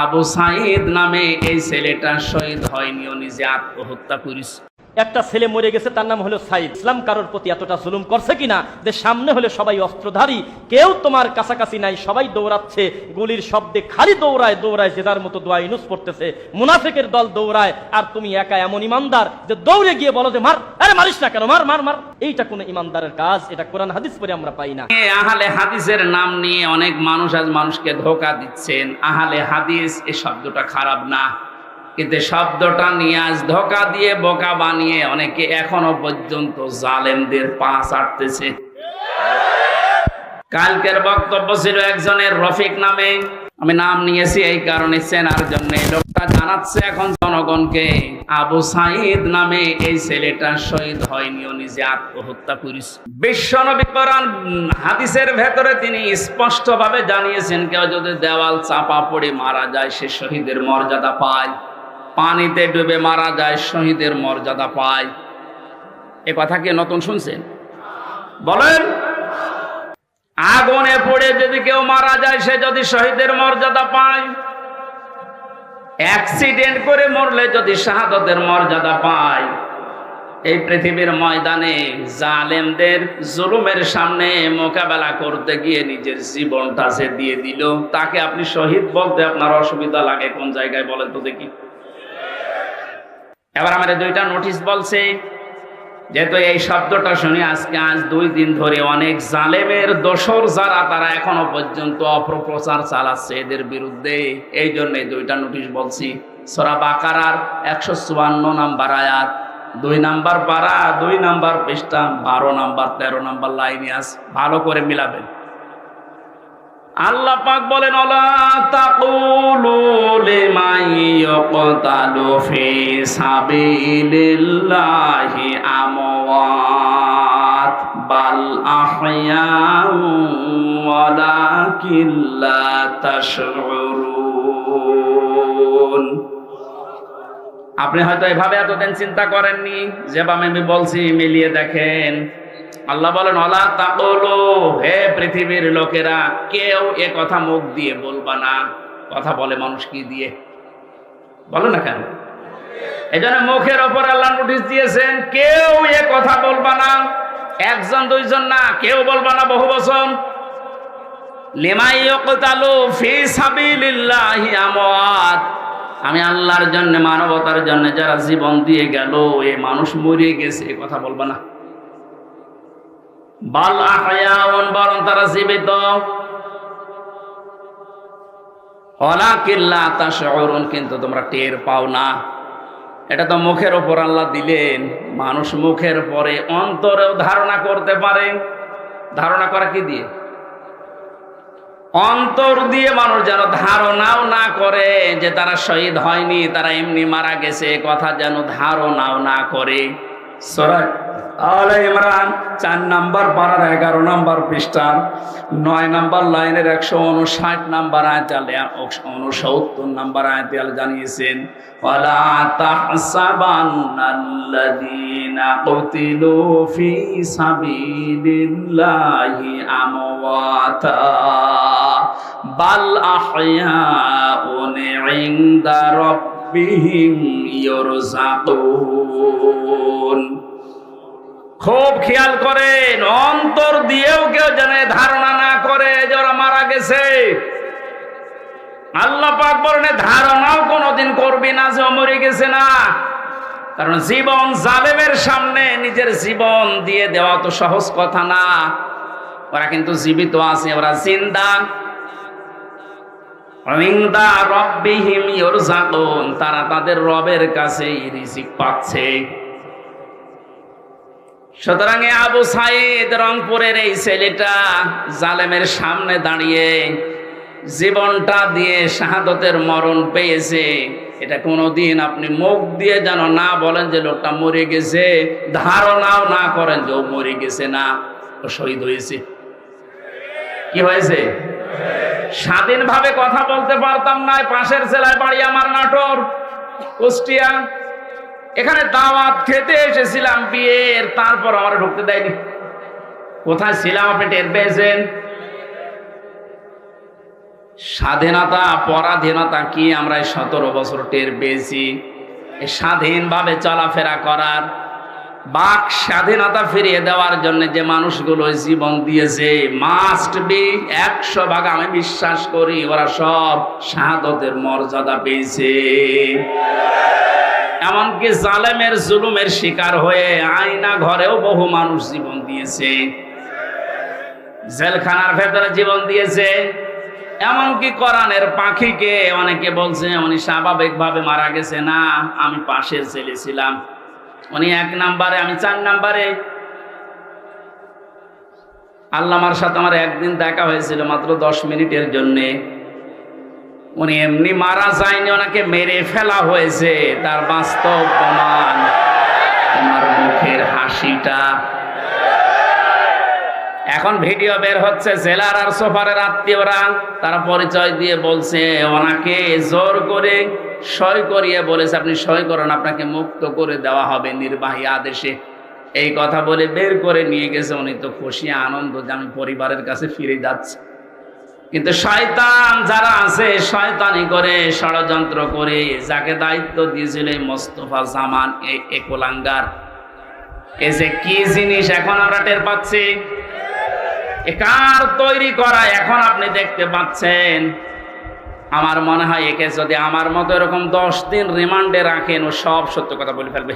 আবু সাঈদ নামে এই ছেলেটা শহীদ হয়নি, ও নিজে আত্মহত্যা করেছে। একটা ছেলে মরে গেছে, তার নাম হলো সাইদ। ইসলাম কারোর প্রতি এতটা জুলুম করছে কিনা যে সামনে হলে সবাই অস্ত্রধারী, কেউ তোমার কাছাকাছি নাই, সবাই দৌড়াচ্ছে, গুলির শব্দে খালি দৌড়ায় দৌড়ায়, যে যার মতো দোয়া ইউনুস পড়তেছে, মুনাফিকের দল দৌড়ায়, আর তুমি একা এমন ইমানদার যে দৌড়ে গিয়ে বলো যে মার, আরে মারিস না কেন, মার মার মার। এইটা কোন ইমানদারের কাজ? এটা কোরআন হাদিস পড়ে আমরা পাই না। আহলে হাদিসের নাম নিয়ে অনেক মানুষ আজ মানুষকে ধোঁকা দিচ্ছেন। আহলে হাদিস এই শব্দটা খারাপ না, কিন্তু শব্দটা নিয়ে আজ ধোঁকা দিয়ে বোকা বানিয়ে অনেকে এখনো পর্যন্ত জালেমদের পা চাটতেছে। কালকের বক্তব্য ছিল একজনের, রফিক নামে, আমি নাম নিয়েছি এই কারণে চেনার জন্য। লোকটা জানাচ্ছে এখন জনগণকে, আবু সাঈদ নামে এই ছেলেটা শহীদ হয়নি, ও নিজে আত্মহত্যা করেছে। বিশ্বনবী কোরআন হাদিসের ভেতরে তিনি স্পষ্ট ভাবে জানিয়েছেন, কেউ যদি দেওয়াল চাপা পড়ে মারা যায় সে শহীদের মর্যাদা পায়, পানিতে ডুবে মারা যায় শহীদের মর্যাদা পায়। এ কথা কি নতুন শুনছেন? বলেন। আগুনে পড়ে যদি কেউ মারা যায় সে যদি শহীদের মর্যাদা পায়, অ্যাক্সিডেন্ট করে মরলে যদি শাহাদাতের মর্যাদা পায়, এই পৃথিবীর ময়দানে জালেমদের জুলুমের সামনে মোকাবেলা করতে গিয়ে নিজের জীবনটা যে দিয়ে দিল, তাকে আপনি শহীদ বলতে আপনার অসুবিধা লাগে কোন জায়গায় বলেন তো দেখি? এবার আমাদের দুইটা নোটিশ বলছে, যেহেতু এই শব্দটা শুনি আজ 2 দিন ধরে অনেক জালেমের দোসর যারা, তারা এখনো পর্যন্ত অপপ্রচার চালাচ্ছে এদের বিরুদ্ধে, এই জন্য 2টা নোটিশ বলছি। সূরা বাকারার 154 নম্বর আয়াত, 2 নাম্বার পারা, 2 নাম্বার পৃষ্ঠা, 12 নাম্বার 13 নাম্বার লাইনে আছে, ভালো করে মিলাবেন। আল্লাহ পাক বলেন, আলা তাকুলু লিমান ইয়াকতালু ফি সাবিলিল্লাহি আমওয়াত বাল আহইয়াউ ওয়ালাকিন লা তাশউরুন। আপনি হয়তো এভাবে এতদিন চিন্তা করেননি, যেভাবে আমি বলছি মিলিয়ে দেখেন। আল্লাহ বলেন, আলা তাকুলু, হে পৃথিবীর লোকেরা, কেউ এ কথা মুখ দিয়ে বলবা না। কথা বলে মানুষ কি দিয়ে? বলো না কেন? এই জন্য মুখের ওপর আল্লাহ নোটিশ দিয়েছেন, কেউ এ কথা বলবা না। 1 জন 2 জন না, কেউ বলবা না, বহু বচন। লিমান ইয়াকতালু ফি সাবিলিল্লাহি আমওয়াত, আমি আল্লাহর জন্য, মানবতার জন্য যারা জীবন দিয়ে গেল, এই মানুষ মরে গেছে, এ কথা বলবা না। বাল আহয়াউন, বরং তারা জীবিত। ওয়ালাকিন লা তাশউরুন, কিন্তু তোমরা টের পাও না। এটা তো মুখের উপর আল্লাহ দিলেন, মানুষ মুখের পরে অন্তরেও ধারণা করতে পারে। ধারণা করা কি দিয়ে? অন্তর দিয়ে মানুষ যেন ধারণাও না করে যে তারা শহীদ হয়নি, তারা এমনি মারা গেছে, কথা যেন ধারণাও না করে। সূরা আলে ইমরান 4 নাম্বার পারার 11 নাম্বার পৃষ্ঠা 9 নাম্বার লাইনের 159 নাম্বার আয়াতে 69 নাম্বার আয়াতে আল্লাহ জানিয়েছেন, ওয়ালা তাহসাবান্নাল্লাযীনা কুতিলু ফি সাবিলিল্লাহি আমওয়াতা বাল আহইয়াউন ইনদা রাব্বিহিম ইউরযাকুন। খুব খেয়াল করেন, অন্তর দিয়েও কেউ যেন ধারণা না করে যে ওরা মারা গেছে। আল্লাহ পাক বলেন, ধারণাও কোনোদিন করবি না যে ও মরে গেছে না। কারণ জীবন জালেমের সামনে নিজের জীবন দিয়ে দেওয়া তো সহজ কথা না। ওরা কিন্তু জীবিত আছে, ওরা জিন্দা। ইনদা রাব্বিহিম ইউরযাকুন, তারা তাদের রবের কাছেই রিজিক পাচ্ছে। সুতরাং আবু সাঈদ রংপুরের এই ছেলেটা জালেমের সামনে দাঁড়িয়ে জীবনটা দিয়ে শাহাদতের মরণ পেয়েছে। এটা কোনোদিন আপনি মুখ দিয়ে যেন না বলেন যে লোকটা মরে গেছে, ধারণাও না করেন যে ও মরে গেছে না, ও শহীদ হয়েছে। কি হয়েছে? স্বাধীনভাবে কথা বলতে পারতাম না। পাশের জেলায় বাড়ি আমার, নাটোর, কুষ্টিয়া। এখানে দাওয়াত খেতে এসেছিলাম বিয়ের, তারপর আমার ঢুকতে দেয়নি। কোথায় ছিলাম আপনি টের পেয়েছেন? স্বাধীনতা পরাধীনতা কি আমরা 17 বছর টের পেয়েছি। স্বাধীনভাবে চলাফেরা করার, বাক স্বাধীনতা ফিরিয়ে দেওয়ার জন্য যে মানুষগুলো জীবন দিয়েছে, মাস্ট বি 100 ভাগ আমি বিশ্বাস করি ওরা সব শাহাদতের মর্যাদা পেয়েছে। এমনকি জালেমের জুলুমের শিকার হয়ে আয়না ঘরেও বহু মানুষ জীবন দিয়েছে, জেলখানার ভেতরে জীবন দিয়েছে। এমনকি কোরআনের পাখিকে অনেকে বলছে উনি স্বাভাবিকভাবে মারা গেছে, না আমি পাশের জেলে ছিলাম, উনি 1 নাম্বারে আমি 4 নাম্বারে। আল্লামার সাথে আমার একদিন দেখা হয়েছিল মাত্র 10 মিনিটের জন্যে। উনি এমনি মারা যায়নি, ওনাকে মেরে ফেলা হয়েছে, তার বাস্তব প্রমাণ তোমার মুখের হাসিটা। এখন ভিডিও বের হচ্ছে, জেলার আর সোফারের আত্মীয়রা তারা পরিচয় দিয়ে বলছে ওনাকে জোর করে সই করিয়ে বলেছে আপনি সই করেন, আপনাকে মুক্ত করে দেওয়া হবে নির্বাহী আদেশে। এই কথা বলে বের করে নিয়ে গেছে। উনি তো খুশি আনন্দ যে আমি পরিবারের কাছে ফিরে যাচ্ছি। কিন্তু শয়তান যারা আছে শয়তানি করে, ষড়যন্ত্র করে, যাকে দায়িত্ব দিয়েছিল মোস্তফা জামান এই কোলাঙ্গার, এই যে কি জিনিস এখন আমরা টের পাচ্ছি, কার তৈরি করা এখন আপনি দেখতে পাচ্ছেন। আমার মনে হয় একে যদি আমার মতো এরকম 10 দিন রিমান্ডে রাখেন, ও সব সত্য কথা বলে ফেলবে।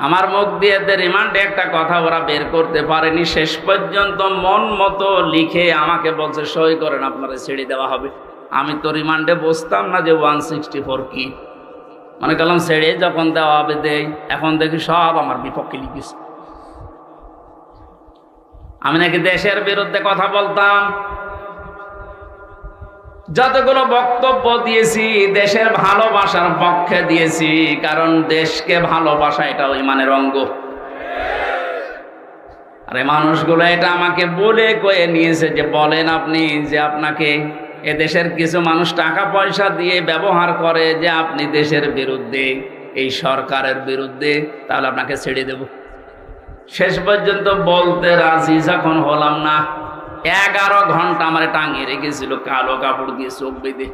আমার মুখ দিয়ে রিমান্ডে একটা কথা ওরা বের করতে পারেনি, শেষ পর্যন্ত মন মতো লিখে আমাকে বলছে সই করেন আপনারা ছেড়ে দেওয়া হবে। আমি তো রিমান্ডে বসতাম না যে 164 কি, মনে করলাম ছেড়ে যখন দেওয়া হবে দেই। এখন দেখি সব আমার বিপক্ষে লিখেছে। আমি নাকি দেশের বিরুদ্ধে কথা বলতাম, যতগুলো বক্তব্য দিয়েছি দেশের ভালোবাসার পক্ষে দিয়েছি, কারণ দেশকে ভালোবাসা এটা ইমানের অঙ্গ। আরে মানুষগুলো এটা আমাকে বলে কয়ে নিয়েছে যে বলেন আপনি যে আপনাকে এদেশের কিছু মানুষ টাকা পয়সা দিয়ে ব্যবহার করে যে আপনি দেশের বিরুদ্ধে, এই সরকারের বিরুদ্ধে, তাহলে আপনাকে ছেড়ে দেব। শেষ পর্যন্ত বলতে রাজি যখন হলাম না, 11 ঘন্টা আমার টাঙিয়ে রেখেছিল কালো কাপড় দিয়ে চোখ বেঁধে।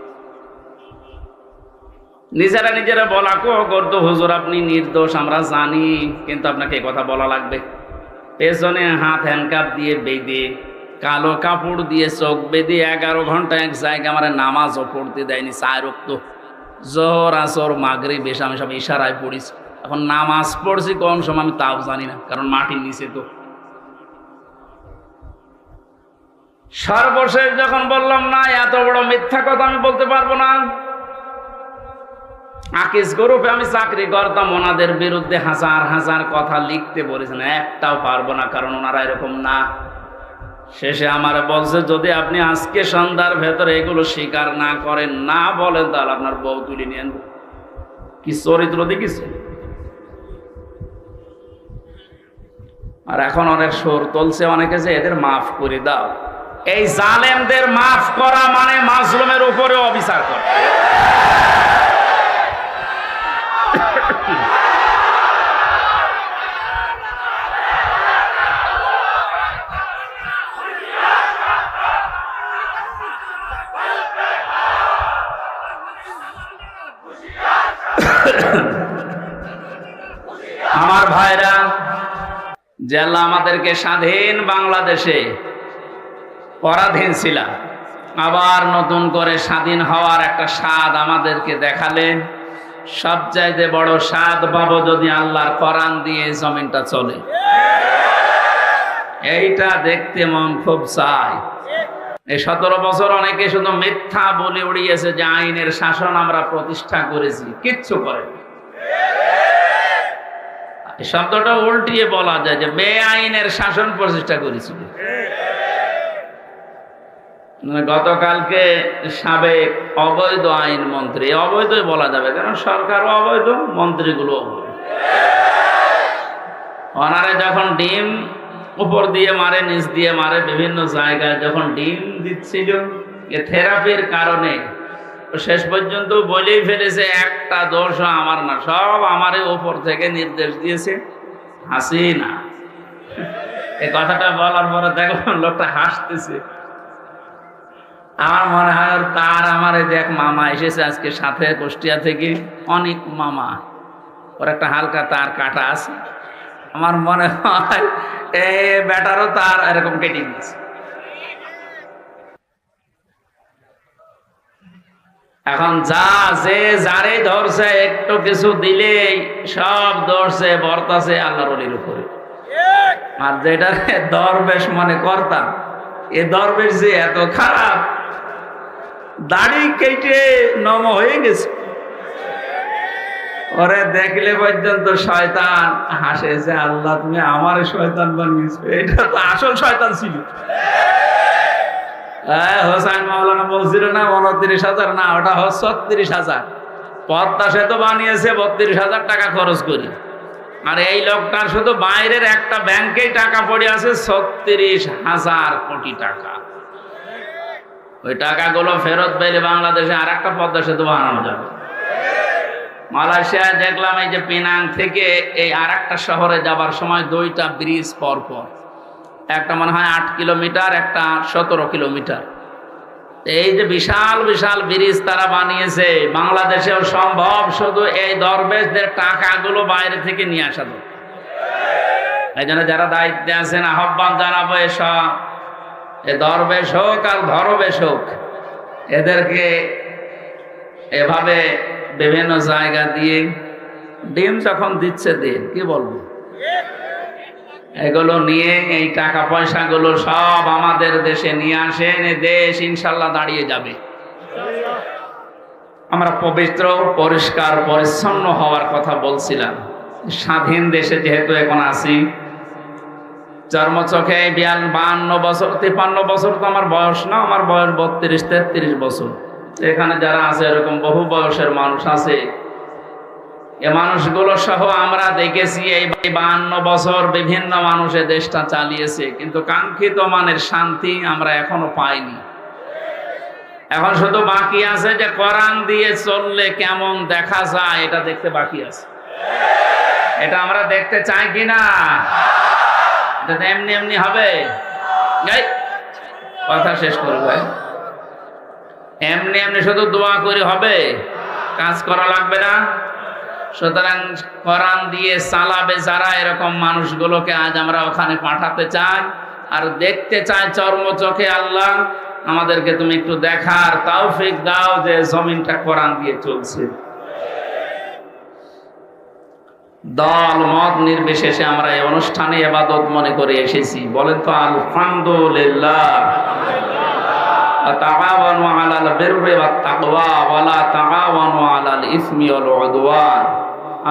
নিজেরা বলা করতো হুজুর আপনি নির্দোষ আমরা জানি, কিন্তু আপনাকে এই কথা বলা লাগবে। পেছনে হাত হ্যান্ডকাপ দিয়ে বেঁধে, কালো কাপড় দিয়ে চোখ বেঁধে 11 ঘন্টা এক জায়গায় আমার নামাজও পড়তে দেয়নি। 4 ওয়াক্ত জোহর আসর মাগরিব এসে আমি সব ইশারায় পড়েছি। এখন নামাজ পড়ছি কোন সময় আমি তাও জানি না, কারণ মাটির নিচে তো। সর্বশেষ যখন বললাম না এত বড় মিথ্যা কথা আমি বলতে পারবো না, আকিস গ্রুপে আমি চাকরি করতাম, ওনাদের বিরুদ্ধে হাজার হাজার কথা লিখতে বলেছেন, একটাও পারবো না, কারণ ওনারা এরকম না। শেষে আমার বলছে যদি আপনি আজকে সন্ধ্যার ভেতরে এগুলো স্বীকার না করেন, না বলেন, তাহলে আপনার বউ তুলে নিয়ে আনবো। কি চরিত্র দেখিছে। আর এখন অনেক সুর তুলছে অনেকে যে এদের মাফ করে দাও। এই জালেমদের মাফ করা মানে মাজলুমের উপরে অবিচার করা। আমার ভাইরা, যে আল্লাহ আমাদেরকে স্বাধীন বাংলাদেশে পরাধীন ছিলাম, আবার নতুন করে স্বাধীন হওয়ার একটা স্বাদ আমাদেরকে দেখালেন। সবচাইতে বড় স্বাদ পাবো যদি আল্লাহর কোরআন দিয়ে জমিনটা চলে। এইটা দেখতে মন খুব চায়। এই 17 বছর অনেকে শুধু মিথ্যা বলে উড়িয়েছে যে আইনের শাসন আমরা প্রতিষ্ঠা করেছি, কিচ্ছু করেনি। শব্দটা উল্টিয়ে বলা যায় যে বেআইনের শাসন প্রতিষ্ঠা করেছিল। গতকালকে সাবেক অবৈধ আইন মন্ত্রী, অবৈধই বলা যাবে কারণ সরকারও অবৈধ, মন্ত্রীগুলো অবৈধ। ওনারে যখন ডিম উপর দিয়ে মারে, নিচ দিয়ে মারে, বিভিন্ন জায়গায় যখন ডিম দিচ্ছিল থেরাপির কারণে, শেষ পর্যন্ত বলেই ফেলেছে একটা দোষও আমার না, সব আমারই উপর থেকে নির্দেশ দিয়েছে হাসিনা। এই কথাটা বলার পরে দেখো লোকটা হাসতেছে। আমার মনে হয় ওর তার আমার এই যে এক মামা এসেছে আজকে সাথে কুষ্টিয়া থেকে, অনেক মামা, ওর একটা হালকা তার কাটা আছে। আমার মনে হয় এই ব্যাটারও তার এরকম কেটে দিয়েছে। এখন যে যারে ধরছে একটু কিছু দিলেই সব ধরছে বর্তাছে আল্লাহর ওলির উপরে। আর যেটা দরবেশ মনে করতাম, এ দরবেশ যে এত খারাপ, দাড়ি কেটে নম হয়ে গেছে। ওরে দেখলে পর্যন্ত শয়তান হাসে যে আল্লাহ তুমি আমার শয়তান বানিয়েছো, এটা তো আসল শয়তান ছিল। হোসাইন মাওলানা বলছিল না 29,000, না ওটা 36,000। পদ্মা সেতু বানিয়েছে 32,000 টাকা খরচ করি, আর এই লোকটার শুধু বাইরের একটা ব্যাংকেই টাকা পড়ে আছে 36,000 কোটি টাকা। ওই টাকাগুলো ফেরত পেলে বাংলাদেশে আর একটা পদ্মা সেতু বানানো যাবে। মালয়েশিয়ায় দেখলাম এই যে পেনাং থেকে এই আর একটা শহরে যাবার সময় 2টা ব্রিজ পরপর, একটা মনে হয় 8 কিলোমিটার, একটা 17 কিলোমিটার। এই যে বিশাল বিশাল ব্রিজ তারা বানিয়েছে, বাংলাদেশেও সম্ভব, শুধু এই দরবেশদের টাকাগুলো বাইরে থেকে নিয়ে আসা দরকার। এই জন্য যারা দায়িত্বে আছেন আহ্বান জানাবো, এসব এ দরবেশ হোক আর ধরবেশ হোক, এদেরকে এভাবে বিভিন্ন জায়গা দিয়ে ডিম যখন দিচ্ছে দিন, কি বলবো, এগুলো নিয়ে এই টাকা পয়সাগুলো সব আমাদের দেশে নিয়ে আসেন, এ দেশ ইনশাল্লাহ দাঁড়িয়ে যাবে। আমরা পবিত্র পরিষ্কার পরিচ্ছন্ন হওয়ার কথা বলছিলাম। স্বাধীন দেশে যেহেতু এখন আছি, চর্মচোখে 52 বছর 53 বছর তো আমার বয়স না, আমার বয়স 32-33 বছর। এখানে যারা আছে এরকম বহু বয়সের মানুষ আছে, এ মানুষগুলো সহ আমরা দেখেছি এই 52 বছর বিভিন্ন মানুষে দেশটা চালিয়েছে, কিন্তু কাঙ্ক্ষিত মানের শান্তি আমরা এখনো পাইনি। এখন শুধু বাকি আছে যে কোরআন দিয়ে চললে কেমন দেখা যায়, এটা দেখতে বাকি আছে। এটা আমরা দেখতে চাই কিনা? এটা এমনি এমনি হবে? কথা শেষ করবে। এমনি এমনি শুধু দোয়া করে হবে? কাজ করা লাগবে না? সুতরাং কোরআন দিয়ে চালাবে যারা, এরকম মানুষগুলোকে আজ আমরা ওখানে পাঠাতে চাই আর দেখতে চাই চর্মচোখে। আল্লাহ আমাদেরকে তুমি একটু দেখার তৌফিক দাও যে জমিনটা কোরআন দিয়ে চলছে। দল মত নির্বিশেষে আমরা এই অনুষ্ঠানে ইবাদত মনে করে এসেছি। বলেন তো আলহামদুলিল্লাহ। তাআওয়ানু আলাল বিররি ওয়াত তাকওয়া ওয়া লা তাআওয়ানু আলাল ইসমি ওয়াল উদওয়ান।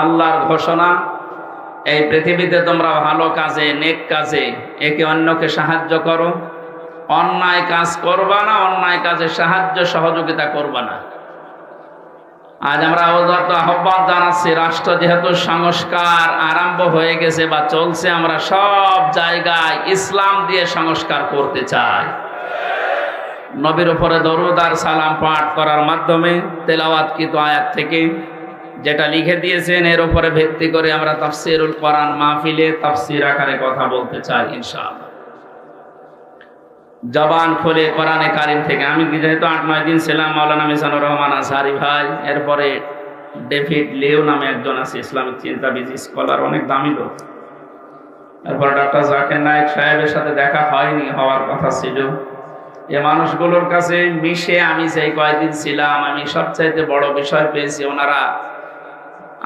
আল্লাহর ঘোষণা, এই পৃথিবীতে তোমরা ভালো কাজে, নেক কাজে একে অন্যকে সাহায্য করো, অন্যায় কাজ করবা না, অন্যায় কাজে সাহায্য সহযোগিতা করবা না। আজ আমরা আহ্বান জানাচ্ছি, রাষ্ট্র যেহেতু সংস্কার আরম্ভ হয়ে গেছে বা চলছে, আমরা সব জায়গায় ইসলাম দিয়ে সংস্কার করতে চাই। নবীর উপরে দরুদ আর সালাম পাঠ করার মাধ্যমে তেলাওয়াতকৃত আয়াত থেকে যেটা লিখে দিয়েছেন এর উপরে ভিত্তি করে আমরা তাফসীরুল কোরআন মাহফিলে তাফসীর আকারে কথা বলতে চাই ইনশাআল্লাহ। জবান খুলে কোরআনে কারিম থেকে। আমি যেহেতু 8-9 দিন ছিলাম, মাওলানা মিজানুর রহমান আজহারি ভাই, এরপরে ডেভিড লিও নামে একজন আছে, ইসলামিক চিন্তাবিদ, স্কলার, অনেক দামি লোক। এরপর ডক্টর জাকির নায়েক সাহেবের সাথে দেখা হয়নি, হওয়ার কথা ছিল। এ মানুষগুলোর কাছে মিশে আমি যেই কয়েকদিন ছিলাম, আমি সবচাইতে বড় বিষয় পেয়েছি, ওনারা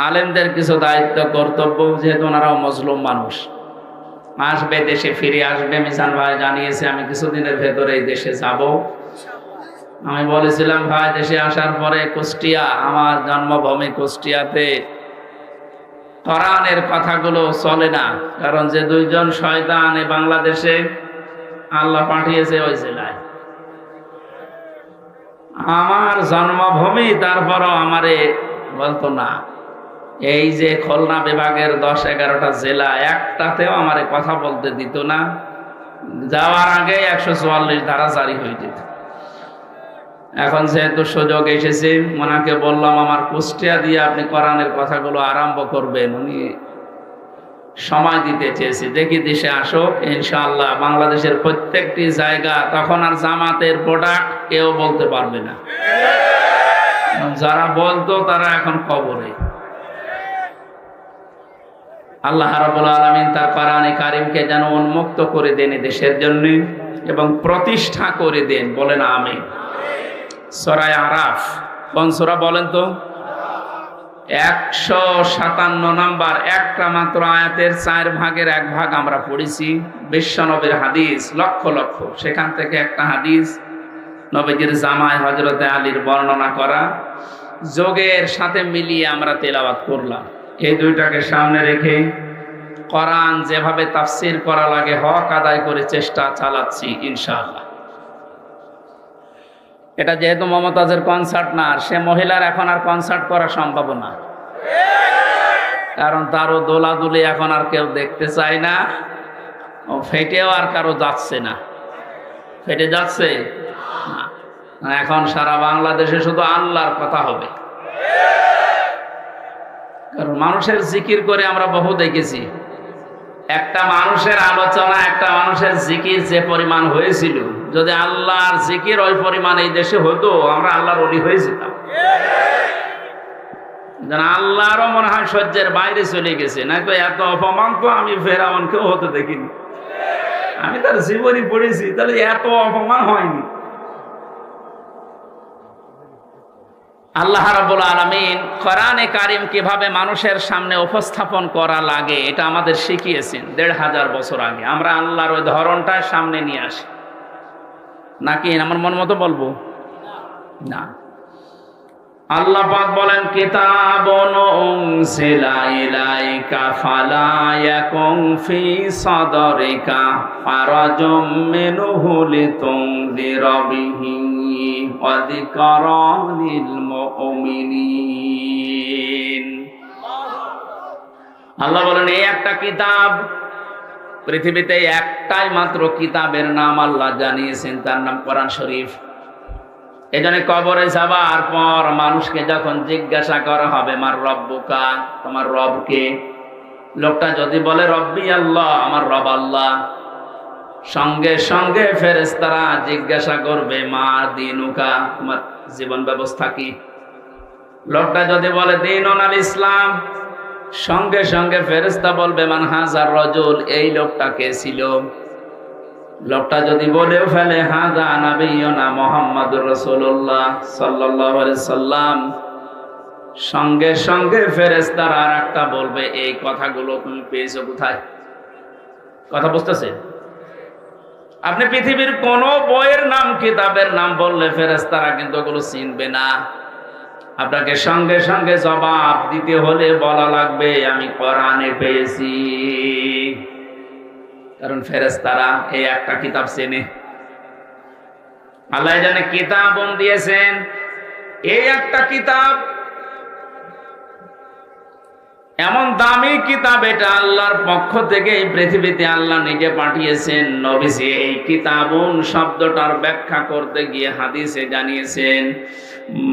আলেমদের কিছু দায়িত্ব কর্তব্য, যেহেতু ওনারাও মজলুম মানুষ, আসবে, দেশে ফিরে আসবে। মিজান ভাই জানিয়েছে আমি কিছুদিনের ভেতরে দেশে যাব। আমি বলেছিলাম ভাই দেশে আসার পরে কুষ্টিয়া, আমার জন্মভূমি কুষ্টিয়াতে কোরআনের কথাগুলো চলে না, কারণ যে 2জন শয়তান এই বাংলাদেশে আল্লাহ পাঠিয়েছে ওই জেলায়, আমার জন্মভূমি, তারপরও আমারে বলতো না। এই যে খুলনা বিভাগের 10-11টা জেলা, একটাতেও আমারে কথা বলতে দিত না। যাওয়ার আগে 144 ধারা জারি হয়ে যেত। এখন যেহেতু সুযোগ এসেছে, ওনাকে বললাম আমার কুষ্টিয়া দিয়ে আপনি কোরআনের কথাগুলো আরম্ভ করবেন। উনি সময় দিতে চেয়েছি, দেখি দেশে আসুক ইনশাআল্লাহ। বাংলাদেশের প্রত্যেকটি জায়গা তখন আর জামাতের প্রোডাক্ট কেউ বলতে পারবে না। যারা বলতো তারা এখন কবরে। আল্লাহ রাব্বুল আলামিন তার কোরআনে কারীমকে যেন উন্মুক্ত করে দেন দেশের জন্য এবং প্রতিষ্ঠা করে দেন, বলেন আমিন। সূরা আরাফ কোন সূরা বলেন তো? 157 নম্বর, একটা মাত্র আয়াতের 4 ভাগের 1 ভাগ আমরা পড়েছি। বিশ্বনবীর হাদিস লক্ষ লক্ষ, সেখান থেকে একটা হাদিস নবীজির জামাই হযরতে আলীর বর্ণনা করা, যোগের সাথে মিলিয়ে আমরা তেলাওয়াত করলাম। এই দুইটাকে সামনে রেখে কোরআন যেভাবে তাফসীর করা লাগে হক আদায় করে চেষ্টা চালাচ্ছি ইনশাআল্লাহ। এটা যেহেতু মমতাজের কনসার্ট না, সে মহিলার এখন আর কনসার্ট করা সম্ভব না, কারণ তারও দোলাদুলি এখন আর কেউ দেখতে চায় না, ও ফেটেও আর কারো যাচ্ছে না। ফেটে যাচ্ছে না, এখন সারা বাংলাদেশে শুধু আল্লাহর কথা হবে। কারণ মানুষের জিকির করে আমরা বহু দেখেছি, একটা মানুষের আলোচনা, একটা মানুষের জিকির যে পরিমাণ হয়েছিল, যদি আল্লাহর জিকির ওই পরিমাণ এই দেশে হতো, আমরা আল্লাহর ওলি হয়ে যেতাম। আল্লাহরও মনে হয় সহ্যের বাইরে চলে গেছে, না তো এত অপমান তো আমি ফেরাউনকেও হতে দেখিনি। আমি তার জীবনী পড়েছি, তাহলে এত অপমান হয়নি। আল্লাহ রাব্বুল আলামিন কোরআনে কারীম কিভাবে মানুষের সামনে উপস্থাপন করা লাগে এটা আমাদের শিখিয়েছেন 1500 বছর আগে। আমরা আল্লাহর ওই ধরনটা সামনে নিয়ে আসি নাকি আমার মন মতো বলবো না। আল্লাহ পাক বলেন, কিতাবুন উনজিলা ইলাইকা ফালা ইয়াকুন ফি সাদরিকা ফারাজুম মিনহু লিতুনযিরা বিহি ওয়া যিকরা লিল মুমিনিন। আল্লাহ বলেন, এই একটা কিতাব, পৃথিবীতে একটাই মাত্র কিতাবের নাম আল্লাহ জানিয়েছেন, তার নাম কোরআন শরীফ। এজন্য কবরে যাবার পর মানুষকে যখন জিজ্ঞাসা করা হবে মার রব্বুকা, তোমার রব কে, লোকটা যদি বলে রব্বি আল্লাহ, আমার রব আল্লাহ, সঙ্গে সঙ্গে ফেরেশতারা জিজ্ঞাসা করবে মা দিনুকা, তোমার জীবন ব্যবস্থা কি। লোকটা যদি বলে দীনুন আল ইসলাম, সঙ্গে সঙ্গে ফেরেশতা বলবে মান হাজার রজুল, এই লোকটা কে ছিল। লোকটা যদি বলেও ফেলে হাজা নাবিয়ুনা মুহাম্মাদুর রাসূলুল্লাহ সাল্লাল্লাহু আলাইহি সাল্লাম, সঙ্গে সঙ্গে ফেরেশতারা আরেকটা বলবে এই কথাগুলো তুমি পেয়েছো কোথায়। কথা বুঝতেছে? আপনি পৃথিবীর কোন বইয়ের নাম, কিতাবের নাম বললে ফেরেশতারা কিন্তু ওগুলো চিনবে না। আপনাকে সঙ্গে সঙ্গে জবাব দিতে হলে বলা লাগবে আমি কোরআনে পেয়েছি, কারণ ফেরেশতারা এই একটা কিতাব চেনে। আল্লাহ জানে কিতাব দিয়েছেন, এই একটা কিতাব, এমন দামি কিতাব, এটা আল্লাহর পক্ষ থেকে এই পৃথিবীতে আল্লাহ নিজে পাঠিয়েছেন। নবীজি এই কিতাবুন শব্দটার ব্যাখ্যা করতে গিয়ে হাদিসে জানিয়েছেন,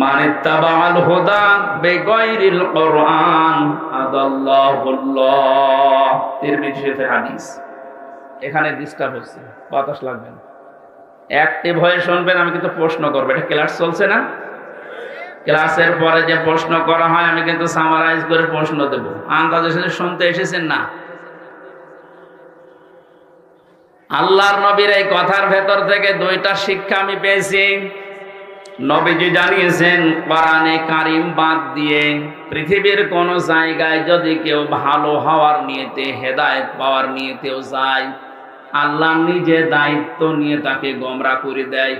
মানিত্তাবাল হুদা বিগাইরিল কোরআন আদাল্লাহুল্লাহ। তিরমিজি শরীফের হাদিস। এখানে ডিস্টার্ব হচ্ছে, বাতাস লাগবে না, অ্যাক্টিভ হয়ে শুনবেন। আমি কিন্তু প্রশ্ন করবো, এটা ক্লাস চলছে না? ক্লাসের পরে যে প্রশ্ন করা হয় আমি কিন্তু সামারাইজ করে প্রশ্ন দেব, আন্দাজের সাথে শুনতে এসেছেন না। আল্লাহর নবীর এই কথার ভেতর থেকে দুইটা শিক্ষা আমি পেয়েছি। নবীজি জানিয়েছেন কোরআনে কারীম বাদ দিয়ে পৃথিবীর কোন জায়গায় যদি কেউ ভালো হওয়ার নিয়তে, হেদায়েত পাওয়ার নিয়তেও যায়, আল্লাহ নিজে দায়িত্ব নিয়ে তাকে গোমরা করে দেয়।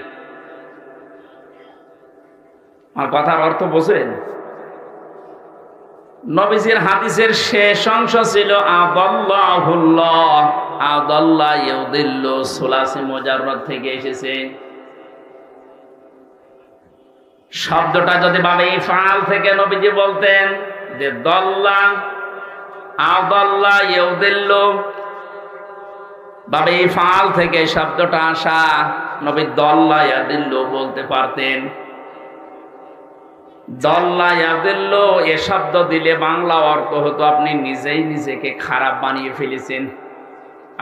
আর কথার অর্থ বোঝেন? নবীজির হাদিসের শেষ অংশ ছিল আদাল্লাহুল্লাহ, আদাল্লাহ ইউদিল্লু, সুলাসি মুজাররদ থেকে এসেছে। শব্দটা যদি বাবে ইফআল থেকে নবীজি বলতেন যে দল্লা আদাল্লাহ ইউদিল্লু, বাবে ইফআল থেকে শব্দটা আসা, নবী দল্লা ইয়াদিল্লু বলতে পারতেন। দল্লা ইয়াদিল্লু এ শব্দ দিলে বাংলা অর্থ হতো আপনি নিজেই নিজেকে খারাপ বানিয়ে ফেলেছেন,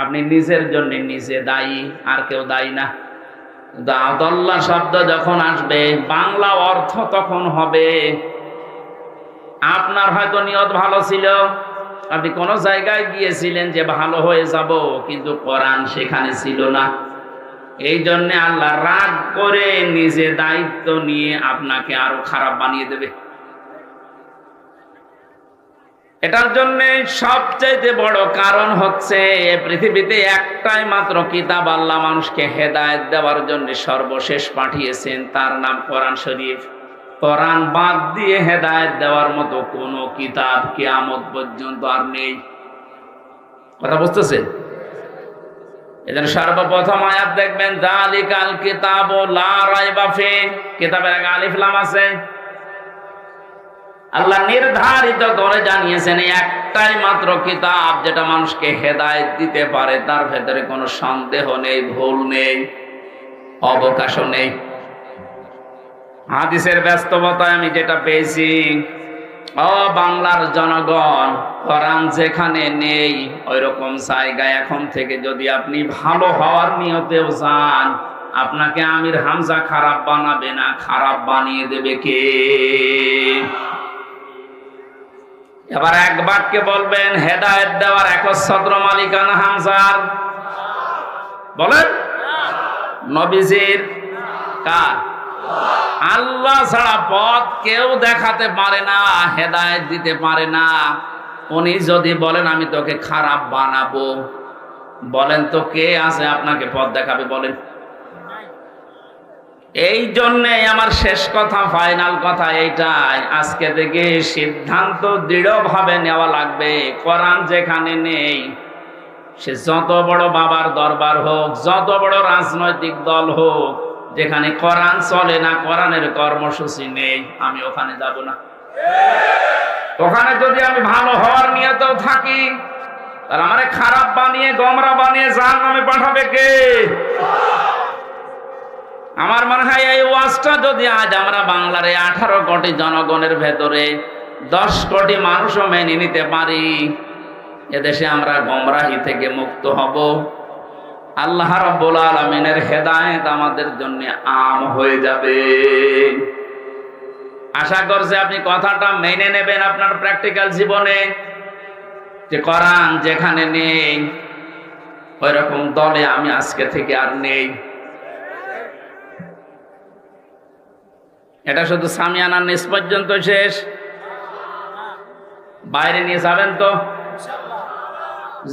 আপনি নিজের জন্য নিজে দায়ী, আর কেউ দায়ী না। দল্লা শব্দ যখন আসবে বাংলা অর্থ তখন হবে আপনার হয়তো নিয়ত ভালো ছিল, আপনি কোন জায়গায় গিয়েছিলেন যে ভালো হয়ে যাব, কিন্তু কোরআন সেখানে ছিল না। এই জন্য আল্লাহ রাগ করে নিজে দায়িত্ব নিয়ে আপনাকে আরো খারাপ বানিয়ে দেবে। এটার জন্য সবচাইতে বড় কারণ হচ্ছে পৃথিবীতে একটাই মাত্র কিতাব আল্লাহ মানুষকে হেদায়েত দেওয়ার জন্য সর্বশেষ পাঠিয়েছেন, তার নাম কোরআন শরীফ। কোরআন বাদ দিয়ে হেদায়েত দেওয়ার মতো কোন কিতাব কিয়ামত পর্যন্ত আর নেই। কথা বুঝতেছেন? এজন্য সর্বপ্রথম আয়াত দেখবেন যালিকাল কিতাবু লা রাইবা ফি, কিতাবের আগে আলিফ লাম আছে। আল্লাহ নির্ধারিত করে জানিয়েছেন একটাই মাত্র কিতাব যেটা মানুষকে হেদায়েত দিতে পারে, তার ভেতরে কোনো সন্দেহ নেই, ভুল নেই, অবকাশও নেই। হাদিসের ব্যস্ততায় আমি যেটা পেয়েছি, ও বাংলার জনগণ, কোরআন যেখানে নেই ওই রকম জায়গায় এখন থেকে যদি আপনি ভালো হওয়ার নিয়তেও যান, আপনাকে আমির হামজা খারাপ বানাবে না, খারাপ বানিয়ে দেবে কে? এবার এক বাক্যে বলবেন হেদায়েত দেওয়ার একচ্ছত্র মালিকানা হামজার? বলেন। নবীজির? কার? আল্লাহ ছাড়া পথ কেউ দেখাতে পারে না, হেদায়েত দিতে পারে না। উনি যদি বলেন আমি তোকে খারাপ বানাবো, বলেন তো কে আছে আপনাকে পথ দেখাবে? বলেন। এই জন্যে আমার শেষ কথা, ফাইনাল কথা এইটাই, আজকে থেকে সিদ্ধান্ত দৃঢ়ভাবে নেওয়া লাগবে। কোরআন যেখানে নেই, সে যত বড় বাবার দরবার হোক, যত বড় রাজনৈতিক দল হোক, যেখানে কোরআন চলে না, কোরআনের কর্মসূচি নেই, আমি ওখানে যাব না। ওখানে যদি আমি ভালো হওয়ার নিয়তেও থাকি, আর আমারে খারাপ বানিয়ে গোমরা বানিয়ে জাহান্নামে পাঠাবে কে? আমার মনে হয় এই ওয়াজটা যদি আজ আমরা বাংলার 18 কোটি জনগণের ভেতরে 10 কোটি মানুষও মেনে নিতে পারি, এদেশে আমরা গোমরাহি থেকে মুক্ত হব। আল্লাহ রাব্বুল আলামিনের হেদায়েত আমাদের জন্য আম হয়ে যাবে। আশা করছি আপনি কথাটা মেনে নেবেন আপনার প্র্যাকটিক্যাল জীবনে, যে কোরআন যেখানে নেই ওই রকম দলে আমি আজকে থেকে আর নেই। এটা শুধু সামিয়ানার নিচ পর্যন্ত শেষ, বাইরে নিয়ে যাবেন তো?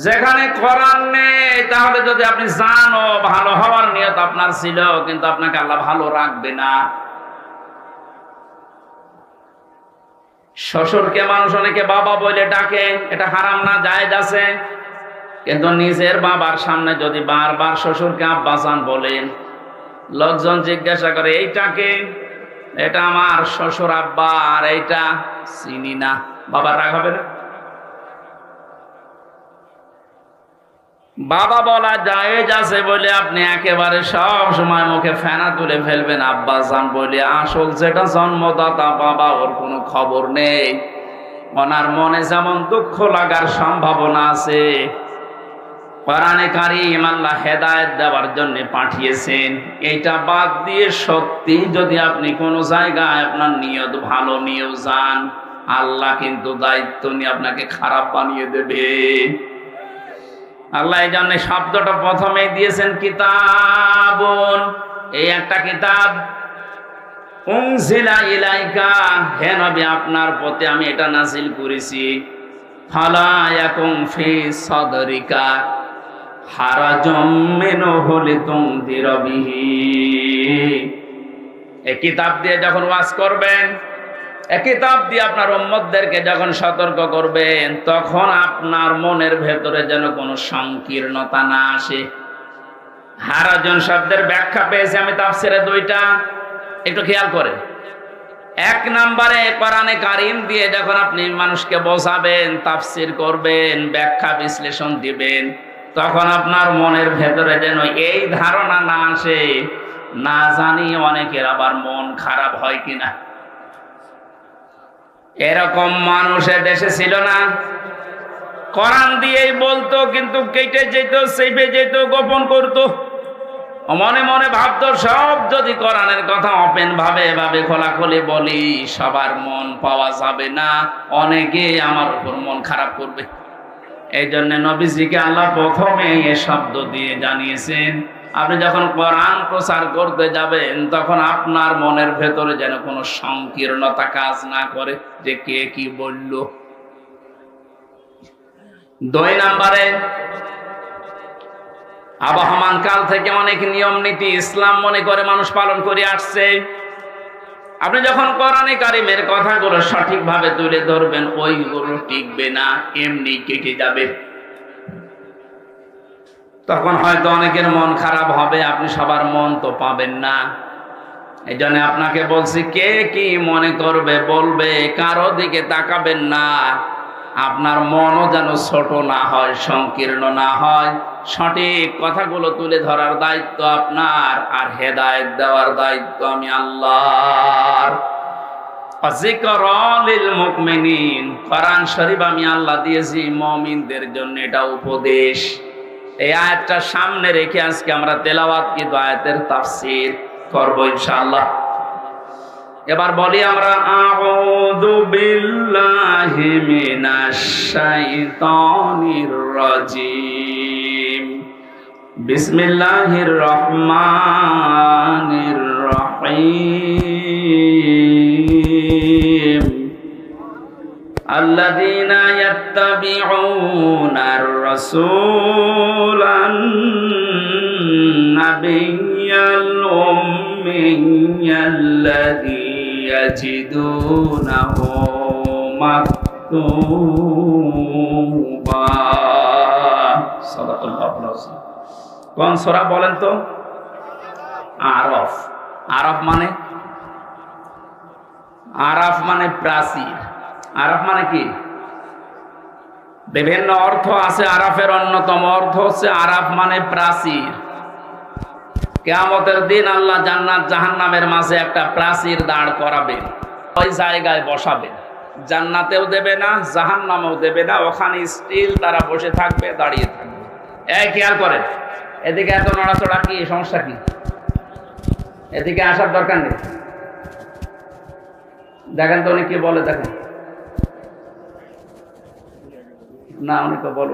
যেখানে কোরআন নেই, তাহলে যদি আপনি জানো ভালো হওয়ার নিয়ত আপনার ছিল, কিন্তু আপনাকে আল্লাহ ভালো রাখবে না। শ্বশুরকে মানুষ অনেকে বাবা বলে ডাকে, এটা হারাম না, জায়েজ আছে, কিন্তু নিজের বাবার সামনে যদি বারবার শ্বশুরকে আব্বাজান বলেন, লোকজন জিজ্ঞাসা করে এইটাকে, এটা আমার শ্বশুর আব্বা, আর এইটা চিনি না, বাবার রাগ হবে না? বাবা বলা জায়েজ আছে বলে আপনি একেবারে সব সময় মুখে ফেনা তুলে ফেলবেন আব্বাজান বলে, আসল যেটা জন্মদাতা বাবা, ওর কোনো খবর নেই। ওনার মনে যেমন দুঃখ লাগার সম্ভাবনা আছে, কোরআনে কারীম আল্লাহ হেদায়েত দেওয়ার জন্য পাঠিয়েছেন। এইটা বাদ দিয়ে সত্যি যদি আপনি কোনো জায়গায় আপনার নিয়ত ভালো নিয়েও যান, আল্লাহ কিন্তু দায়িত্ব নিয়ে আপনাকে খারাপ বানিয়ে দেবে। আল্লাহ এই জন্য শব্দটা প্রথমেই দিয়েছেন কিতাবুন, এই একটা কিতাব। উনজিলা ইলাইকা, হে নবী আপনার প্রতি আমি এটা নাযিল করেছি। ফালা ইয়াকুম ফি সাদরিকা হারাজুম মিনহু লিতুনদিরা বিহি। এই কিতাব দিয়ে যখন ওয়াজ করবেন, এই কিতাব দিয়ে আপনার উম্মতদেরকে যখন সতর্ক করবেন, তখন আপনার মনের ভেতরে যেন কোনো সংকীর্ণতা না আসে। হারাজন শব্দের ব্যাখ্যা পেয়েছি আমি তাফসিরে 2টা, একটু খেয়াল করেন। 1 নম্বরে কোরআনে কারীম দিয়ে যখন আপনি মানুষকে বোঝাবেন, তাফসির করবেন, ব্যাখ্যা বিশ্লেষণ দিবেন, তখন আপনার মনের ভেতরে যেন এই ধারণা না আসে, না জানি অনেকের আবার মন খারাপ হয় কিনা। এরকম মানুষের দেশে ছিল না। কোরআন দিয়েই বলতো, কিন্তু কেটে যেত, চেপে যেত, গোপন করত। মনে মনে ভাবতো সব যদি কোরআনের কথা ওপেন ভাবে এভাবে খোলাখুলি বলি, সবার মন পাওয়া যাবে না, অনেকে আমার উপর মন খারাপ করবে। এই জন্য নবীজিকে আল্লাহ প্রথমে এ শব্দ দিয়ে জানিয়েছেন, আপনি যখন কোরআন প্রচার করতে যাবেন তখন আপনার মনের ভেতরে যেন কোনো সংকীর্ণতা কাজ না করে যে কে কি বলল। 2 নম্বরে, আবহমান কাল থেকে অনেক নিয়ম নীতি ইসলাম মনে করে মানুষ পালন করে আসছে। আপনি যখন কোরআনে কারিমের কথাগুলো সঠিকভাবে তুলে ধরবেন, ওইগুলো টিকবে না, এমনি কেটে যাবে। তখন হয়তো অনেকের মন খারাপ হবে, আপনি সবার মন তো পাবেন না। এই জন্য আপনাকে বলছি, কে কি মনে করবে বলবে, কারো দিকে তাকাবেন না। আপনার মনও যেন ছোট না হয়, সংকীর্ণ না হয়। সঠিক কথাগুলো তুলে ধরার দায়িত্ব আপনার, আর হেদায়েত দেওয়ার দায়িত্ব আমি আল্লাহর। যিকরা লিল মুমিনিন, কোরআন শরীফ আমি আল্লাহ দিয়েছি মুমিনদের জন্য, এটা উপদেশ। এই আয়াতটা সামনে রেখে আজকে আমরা তেলাওয়াত কি আয়াতের তাফসীর করব ইনশাআল্লাহ। এবার বলি আমরা, আউযু বিল্লাহি মিনাশ শাইতানির রাজীম, বিসমিল্লাহির রহমানির রহিম। আল্লাযীনা ইয়াত্তাবিউনার রাসূলান নাবিয়্যাল উম্মিয়্যাল্লাযী ইয়াজিদুনাহু মাকতুবা। সাদাকাল্লাহুল আযীম। কোন সূরা বলেন তো? আরাফ। আরাফ মানে, আরাফ মানে প্রাচীর। আরাফ মানে কি? বিভিন্ন অর্থ আছে। আরাফের অন্যতম অর্থ হচ্ছে আরাফ মানে প্রাচীর। কিয়ামতের দিন আল্লাহ জান্নাত জাহান্নামের মাঝে একটা প্রাচীর দাঁড় করাবেন, ওই জায়গায় বসাবেন। জান্নাতেও দেবে না, জাহান্নামেও দেবে না, ওখানে স্টিল তারা বসে থাকবে, দাঁড়িয়ে থাকবে। এই খেয়াল করেন, এদিকে এত নড়াচড়া কি, সমস্যা কি? এদিকে আসার দরকার নেই। দেখেন তো উনি কি বলে, দেখেন না, উনি তো বলো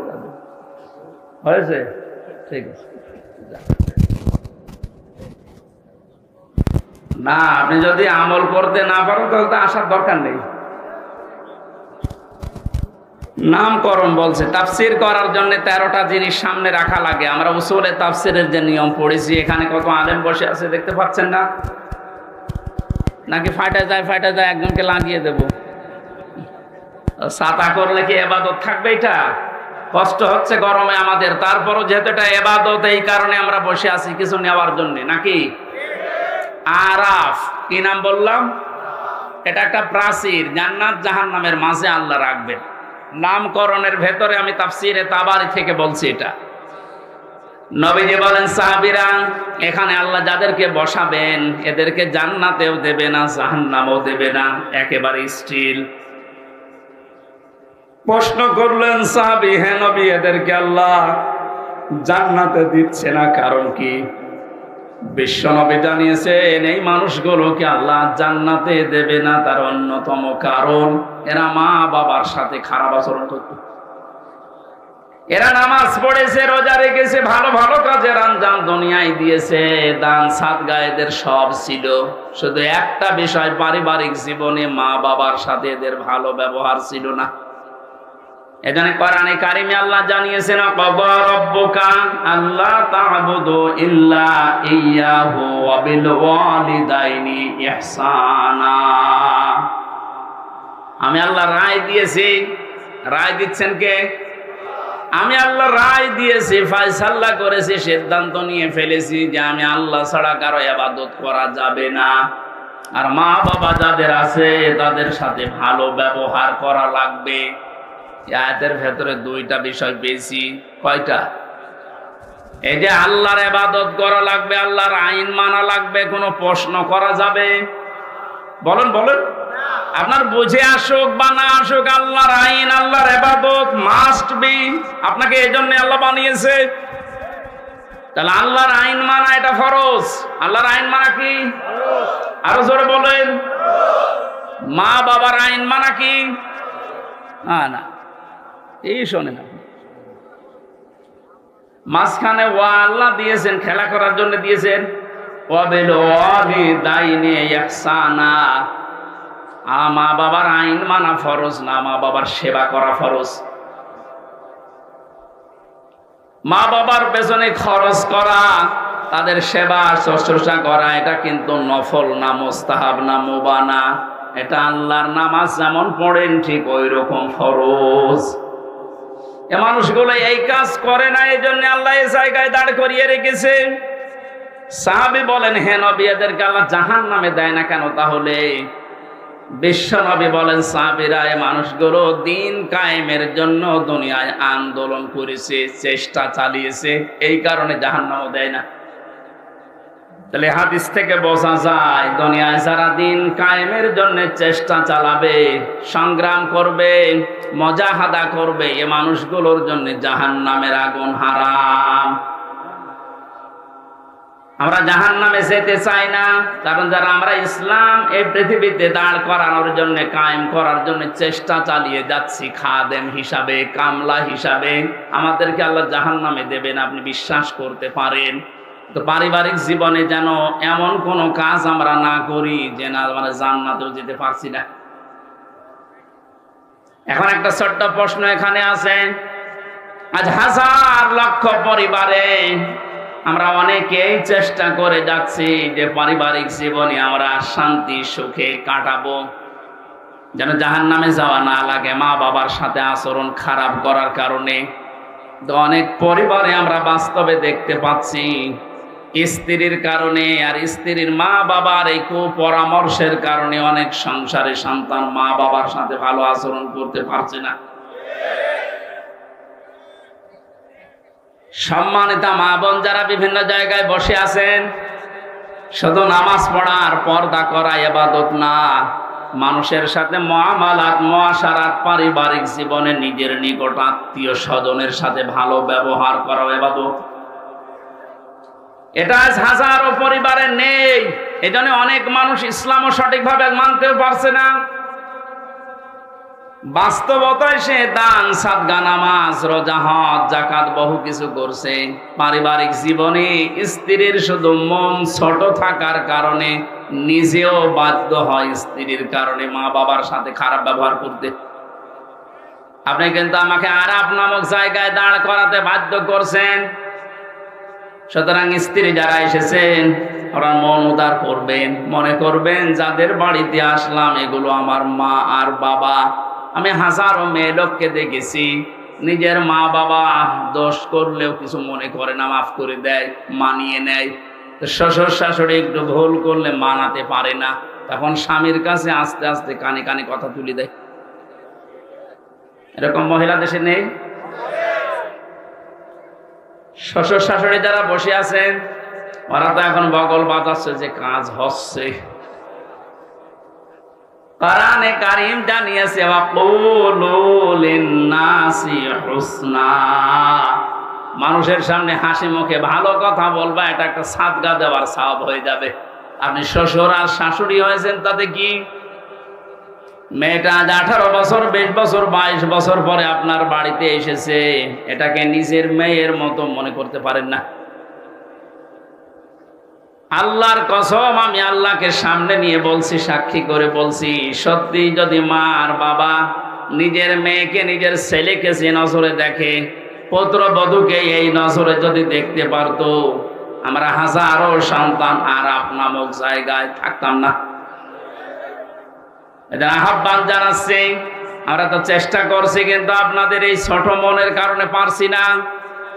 হয়েছে, ঠিক আছে। না, আপনি যদি আমল করতে না পারেন তাহলে তো আসার দরকার নেই। নামকরণ বলছে, তাফসীর করার জন্য 13টা জিনিস সামনে রাখা লাগে। আমরা উসুলে তাফসীরের যে নিয়ম পড়েছি, এখানে কত আলেম বসে আছে দেখতে পাচ্ছেন না? নাকি ফাটা যায় একজনকে লাগিয়ে দেব? ছাতা করলে কি ইবাদত থাকবে? এটা কষ্ট হচ্ছে গরমে আমাদের, তারপরও যেহেতু এটা ইবাদত, এই কারণে আমরা বসে আছি কিছু নেওয়ার জন্য, নাকি? আরাফ কি নাম বললাম? এটা একটা প্রাচীর, জান্নাত জাহান্নামের মাঝে আল্লাহ রাখবেন। নামকরণের ভেতরে আমি তাফসীরে তাবারি থেকে বলছি এটা। নবীজি বলেন, সাহাবীরা, এখানে আল্লাহ যাদেরকে বসাবেন এদেরকে জান্নাতেও দেবে না, জাহান্নামেও দেবে না, একেবারে স্টিল। প্রশ্ন করলেন সাহাবী, হে নবী, এদেরকে আল্লাহ জান্নাতে দিচ্ছে না, কারণ কি? বিশ্ব নবী জানিয়েছেন, এই মানুষগুলোকে আল্লাহ জান্নাতে দেবে না, তার অন্যতম কারণ এরা মা বাবার সাথে খারাপ আচরণ করত। এরা নামাজ পড়েছে, রোজা রেখেছে, ভালো ভালো কাজের আঞ্জাম দুনিয়ায় দিয়েছে, দান সাদগা এদের সব ছিল, শুধু একটা বিষয়, পারিবারিক জীবনে মা বাবার সাথে এদের ভালো ব্যবহার ছিল না। এখানে কোরআনে কারিমে আল্লাহ জানিয়েছেন, ক্বাদা রাব্বুকা আল্লা তা'বুদু ইল্লা ইয়্যাহু ওয়া বিল ওয়ালিদাইনি ইহসানা। আমি আল্লাহ রায় দিয়েছি। রায় দিচ্ছেন কে? আমি আল্লাহ রায় দিয়েছি, ফয়সালা করেছি, সিদ্ধান্ত নিয়ে ফেলেছি যে আমি আল্লাহ ছাড়া কারো ইবাদত করা যাবে না, আর মা বাবা যাদের আছে তাদের সাথে ভালো ব্যবহার করা লাগবে। আয়াতের ভেতরে 2টা বিষয় পেয়েছি। কয়টা? এই যে আল্লাহর ইবাদত করা লাগবে, আল্লাহর আইন মানা লাগবে, কোনো প্রশ্ন করা যাবে বলেন বলেন। আপনার বুঝে আসুক বা না আসুক, আল্লাহর আইন, আল্লাহর ইবাদত মাস্ট বি। আপনাকে এই জন্য আল্লাহ বানিয়েছে। তাহলে আল্লাহর আইন মানা এটা ফরজ। আল্লাহর আইন মানা কি? আরো জোরে বলেন। মা বাবার আইন মানা কি? না, এই শোনেন, মাঝখানে ওয়া আল্লাহ দিয়েছেন, খেলা করার জন্য দিয়েছেন। মা বাবার আইন মানা ফরজ না, মা বাবার সেবা করা ফরজ। মা বাবার পেছনে খরচ করা, তাদের সেবা শুশ্রূষা করা, এটা কিন্তু নফল না, মুস্তাহাব না, মুবাহ না। এটা আল্লাহর নামাজ যেমন পড়েন ঠিক ওই রকম ফরজ। এ মানুষগুলো এই কাজ করে না, এই জন্য আল্লাহ এই জায়গায় দাঁড় করিয়ে রেখেছে। সাহাবী বলেন, হে নবী, এদেরকে আল্লাহ জাহান্নামে দেয় না কেন? তাহলে বিশ্ব নবী বলেন, সাহাবীরা, এই মানুষগুলো দিন কায়েমের জন্য দুনিয়ায় আন্দোলন করেছে, চেষ্টা চালিয়েছে, এই কারণে জাহান্নামও দেয় না। তাহলে হাদিস থেকে বোঝা যায়, দুনিয়ায় যারা দিন কায়েমের জন্য চেষ্টা চালাবে, সংগ্রাম করবে, মুজাহাদা করবে, এই মানুষগুলোর জন্য জাহান্নামের আগুন হারাম। আমরা জাহান্নামে যেতে চাই না, কারণ যারা আমরা ইসলাম এই পৃথিবীতে দাঁড় করানোর জন্য, কায়েম করার জন্য চেষ্টা চালিয়ে যাচ্ছি, খাদেম হিসাবে, কামলা হিসাবে, আমাদেরকে আল্লাহ জাহান্নামে দেবেন, আপনি বিশ্বাস করতে পারেন। তো পারিবারিক জীবনে যেন এমন কোন কাজ আমরা না করি যে না আমরা জান্নাতেও যেতে পারছি না। এখন একটা ছোট্ট প্রশ্ন এখানে আছে, আজ হাজার লক্ষ পরিবারে আমরা অনেকেই চেষ্টা করে যাচ্ছি যে পারিবারিক জীবনে আমরা শান্তি সুখে কাটাবো, যেন জাহান্নামে যাওয়া না লাগে মা বাবার সাথে আচরণ খারাপ করার কারণে। তো অনেক পরিবারে আমরা বাস্তবে দেখতে পাচ্ছি, স্ত্রীর কারণে আর স্ত্রীর মা বাবার এই কুপরামর্শের কারণে অনেক সংসারে সন্তান মা বাবার সাথে ভালো আচরণ করতে পারছে না। সম্মানিতা মা বোন যারা বিভিন্ন জায়গায় বসে আছেন, শুধু নামাজ পড়া আর পর্দা করা ইবাদত না, মানুষের সাথে মুআমালাত, মুআশারাত, পারিবারিক জীবনে নিজের নিকট আত্মীয় স্বজনের সাথে ভালো ব্যবহার করা ইবাদত। এটা আজ হাজারো পরিবারে নেই। এজন্য অনেক মানুষ ইসলামও সঠিকভাবে মানতেও পারছে না। বাস্তবতায় সে দান, সাদগা, নামাজ, রোজা, হজ, যাকাত বহু কিছু করছে। পারিবারিক জীবনে স্ত্রীর শুধু মন ছোট থাকার কারণে নিজেও বাধ্য হয় স্ত্রীর কারণে মা বাবার সাথে খারাপ ব্যবহার করতে। আপনি কিন্তু আমাকে আরাফ নামক জায়গায় দাঁড় করাতে বাধ্য করছেন। সুতরাং স্ত্রী যারা এসেছেন ওরা মন উদার করবেন, মনে করবেন যাদের বাড়িতে আসলাম এগুলো আমার মা আর বাবা। আমি হাজারো মেয়ে লোককে দেখেছি, নিজের মা বাবা দোষ করলেও কিছু মনে করে না, মাফ করে দেয়, মানিয়ে নেয়। শ্বশুর শাশুড়ি একটু ভুল করলে মানাতে পারে না, তখন স্বামীর কাছে আস্তে আস্তে কানে কানে কথা তুলে দেয়। এরকম মহিলা দেশে নেই? শ্বশুর শাশুড়ি যারা বসে আছেন ওরা তো এখন বগল বাজাচ্ছে যে কাজ হচ্ছে। কোরআনে কারীম জানিয়েছে, ওয়াকুলু লিন-নাসি হুসনা, মানুষের সামনে হাসি মুখে ভালো কথা বলবা, এটা একটা সাদগা দেওয়ার সওয়াব হয়ে যাবে। আপনি শ্বশুর আর শাশুড়ি হয়েছেন তাতে কি? মেয়েটা আজ 18 বছর, 20 বছর, 22 বছর পরে আপনার বাড়িতে এসেছে, এটাকে নিজের মেয়ের মতো মনে করতে পারেন না। আল্লাহর কসম, আমি আল্লাহকে সামনে নিয়ে বলছি, সাক্ষী করে বলছি, সত্যি যদি মা আর বাবা নিজের মেয়েকে, নিজের ছেলেকে যে নজরে দেখে, পুত্রবধূকে এই নজরে যদি দেখতে পারতো, আমরা হাজারো সন্তান আরাফ নামক জায়গায় থাকতাম না। এটা আহ্বান জানাচ্ছি। আমরা তো চেষ্টা করছি, কিন্তু আপনাদের এই ছোট মনের কারণে পারছি না।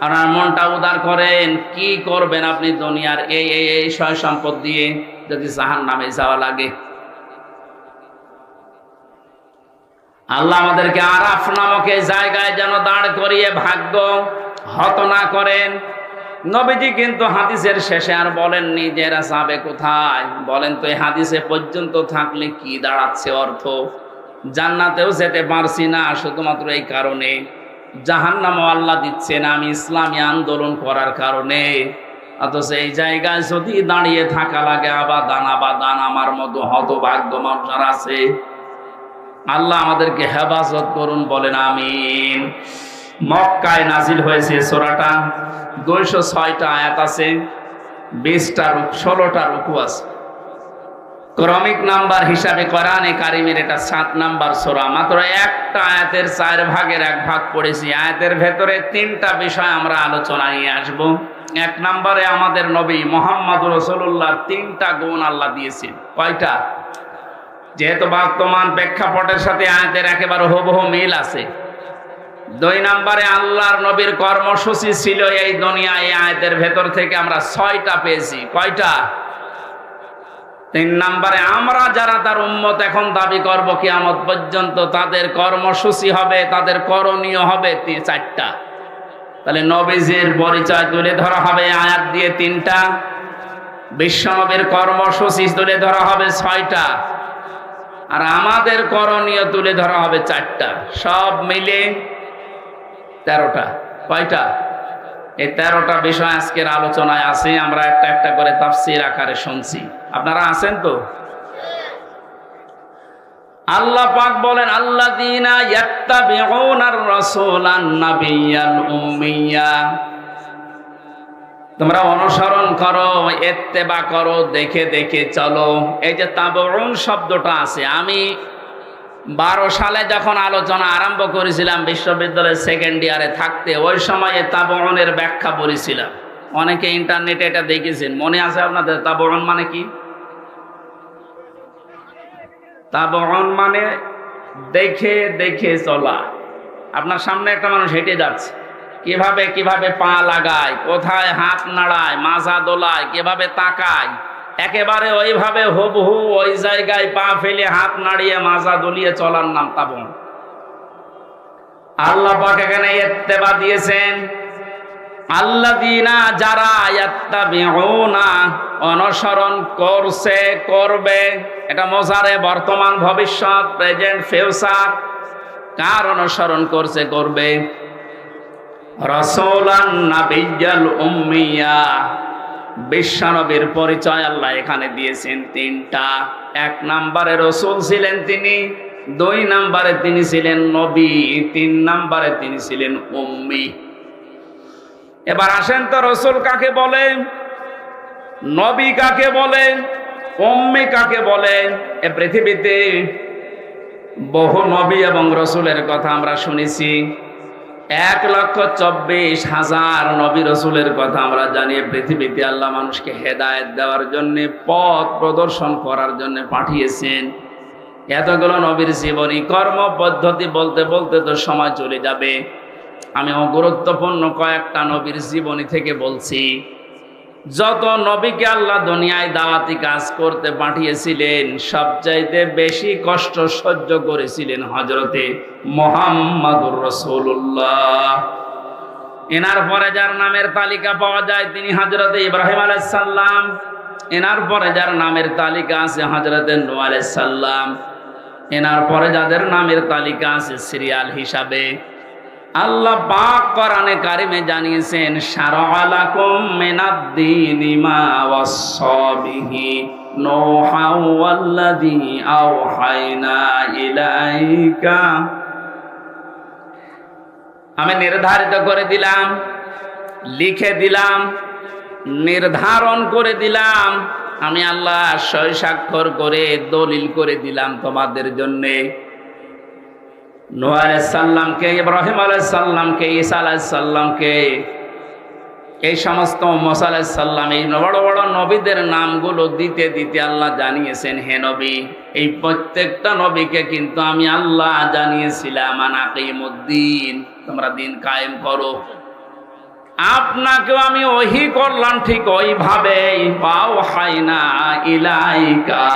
আপনার মনটা উদার করেন, কি করবেন আপনি দুনিয়ার এই সয় সম্পদ দিয়ে যদি জাহান্নামে যাওয়া লাগে? আল্লাহ আমাদেরকে আরাফ নামক এই জায়গায় যেন দাঁড় করিয়ে ভাগ্য হত না করেন। নবীজি কিন্তু হাদিসের শেষে আর বলেননি যে এরা যাবে কোথায়। বলেন তো এই হাদিসে পর্যন্ত থাকলে কি দাঁড়াচ্ছে অর্থ? জান্নাতেও যেতে পারছি না শুধুমাত্র এই কারণে, জাহান্নামও আল্লাহ দিচ্ছে না আমি ইসলামী আন্দোলন করার কারণে। অথচ এই জায়গায় যদি দাঁড়িয়ে থাকা লাগে আবাদান আমার মতো হতভাগ্য মানুষ আর আছে। আল্লাহ আমাদেরকে হেফাজত করুন, বলেন আমিন। মক্কায় নাজিল হয়েছে সূরাটা, 206টা আয়াত আছে, 16টা রুকু আছে। ক্রমিক নাম্বার হিসাবে কোরআনে কারিমের এটা 7 নাম্বার সূরা। মাত্র একটা আয়াতের 4 ভাগের 1 ভাগ পড়েছি। আয়াতের ভেতরে 3টা বিষয় আমরা আলোচনা নিয়ে আসব। 1 নম্বরে আমাদের নবী মুহাম্মদুর রাসূলুল্লাহ 3টা গুণ আল্লাহ দিয়েছেন। কয়টা? যেহেতু বর্তমান প্রেক্ষাপটের সাথে আয়াতের একেবারে হুবহু মিল আছে। 2 নম্বরে আল্লাহর নবীর কর্মসূচি ছিল এই দুনিয়ায়, এই আয়াতের ভেতর থেকে আমরা 6টা পেয়েছি। কয়টা? 3 নম্বরে আমরা যারা তার উম্মত এখন দাবি করব কিয়ামত পর্যন্ত, তাদের কর্মসূচি হবে, তাদের করণীয় হবে 4টা। তাহলে নবীজির পরিচয় তুলে ধরা হবে আয়াত দিয়ে 3টা, বিশ্বনবীর কর্মসূচি তুলে ধরা হবে 6টা, আর আমাদের করণীয় তুলে ধরা হবে 4টা। সব মিলে 13টা। কয়টা? এই 13টা বিষয় আজকের আলোচনায় আছে। আমরা একটা একটা করে তাফসীর আকারে শুনছি। আপনারা আছেন তো? আল্লাহ পাক বলেন আল্লাযীনা ইয়াত্তাবিউনার রাসূলান নাবিয়্যাল উম্মিয়্যা, তোমরা অনুসরণ করো, ইত্তেবা করো, দেখে দেখে চলো। এই যে তাবউন শব্দটা আছে, আমি 12 সালে যখন আলোচনা আরম্ভ করেছিলাম বিশ্ববিদ্যালয়ের 2nd ইয়ারে থাকতে, ওই সময়ে তাবউনের ব্যাখ্যা পড়েছিলাম। অনেকে ইন্টারনেটে এটা দেখেছেন, মনে আছে আপনাদের? তাবউন মানে কি? তাবউন মানে দেখে দেখে চলা। আপনার সামনে একটা মানুষ হেঁটে যাচ্ছে, কিভাবে কিভাবে পা লাগায়, কোথায় হাত নাড়ায়, মাজা দোলায়, কিভাবে তাকায়, একেবারে ওইভাবে হুবহু ওই জায়গায় পা ফেলে হাত নাড়িয়ে মাজা দলিয়ে চলার নাম তাবউন। আল্লাহ পাক এখানে ইত্তেবা দিয়েছেন আল্লাযীনা, যারা ইয়াত্তাবিউনা, অনুসরণ করছে, করবে। এটা মোজারে, বর্তমান, ভবিষ্যৎ, প্রেজেন্ট, ফিউচার। কার অনুসরণ করছে, করবে? রাসূলান নাবিয়্যাল উম্মিয়্যা, বিশ্বনবীর পরিচয় আল্লাহ এখানে দিয়েছেন 3টা। 1 নম্বরে রাসূল ছিলেন তিনি, 2 নম্বরে তিনি ছিলেন নবী, 3 নম্বরে তিনি ছিলেন উম্মি। এবার আসেন তো, রাসূল কাকে বলে, নবী কাকে বলে, উম্মি কাকে বলে? এ পৃথিবীতে বহু নবী এবং রাসূলের কথা আমরা শুনেছি। 1,24,000 নবী রাসূলের কথা আমরা জানি। পৃথিবীতে আল্লাহ মানুষকে হেদায়েত দেওয়ার জন্য, পথ প্রদর্শন করার জন্য পাঠিয়েছেন। এতগুলো নবীর জীবনী, কর্ম পদ্ধতি বলতে বলতে তো সময় চলে যাবে। আমি গুরুত্বপূর্ণ কয়েকটা নবীর জীবনী থেকে বলছি। যত নবীকে আল্লাহ দুনিয়ায় দাওয়াতি কাজ করতে পাঠিয়েছিলেন, সবচাইতে বেশি কষ্ট সহ্য করেছিলেন হযরতে মুহাম্মদুর রাসূলুল্লাহ। এনার পরে যার নামের তালিকা পাওয়া যায় তিনি হযরতে ইব্রাহিম আলাইহিস সালাম। এনার পরে যার নামের তালিকা আছে হযরতে নূহ আলাইহিস সালাম। এনার পরে যাদের নামের তালিকা আছে সিরিয়াল হিসাবে, আল্লাহ পাক কোরআনে কারিমে জানিয়েছেন শারআ লাকুম মিনাদ-দীনি মা ওয়াসসা বিহি নূহা ওয়াল্লাযী আওহায়না ইলাইকা। আমি নির্ধারিত করে দিলাম, লিখে দিলাম, নির্ধারণ করে দিলাম, আমি আল্লাহ সই স্বাক্ষর করে দলিল করে দিলাম তোমাদের জন্যে। নূহ আলাইহিস সালামকে, ইব্রাহিম আলাইহিস সালামকে, ঈসা আলাইহিস সালামকে, এই সমস্ত মুসা আলাইহিস সালাম, এই বড় বড় নবীদের নামগুলো দিতে দিতে আল্লাহ জানিয়েছেন, হে নবী, এই প্রত্যেকটা নবীকে কিন্তু আমি আল্লাহ জানিয়েছিলাম আনাকিমুদ্দিন, তোমরা দিন কায়েম করো। আপনাকেও আমি ওহী করলাম ঠিক ওইভাবে, ওয়াহাইনা ইলাইকা,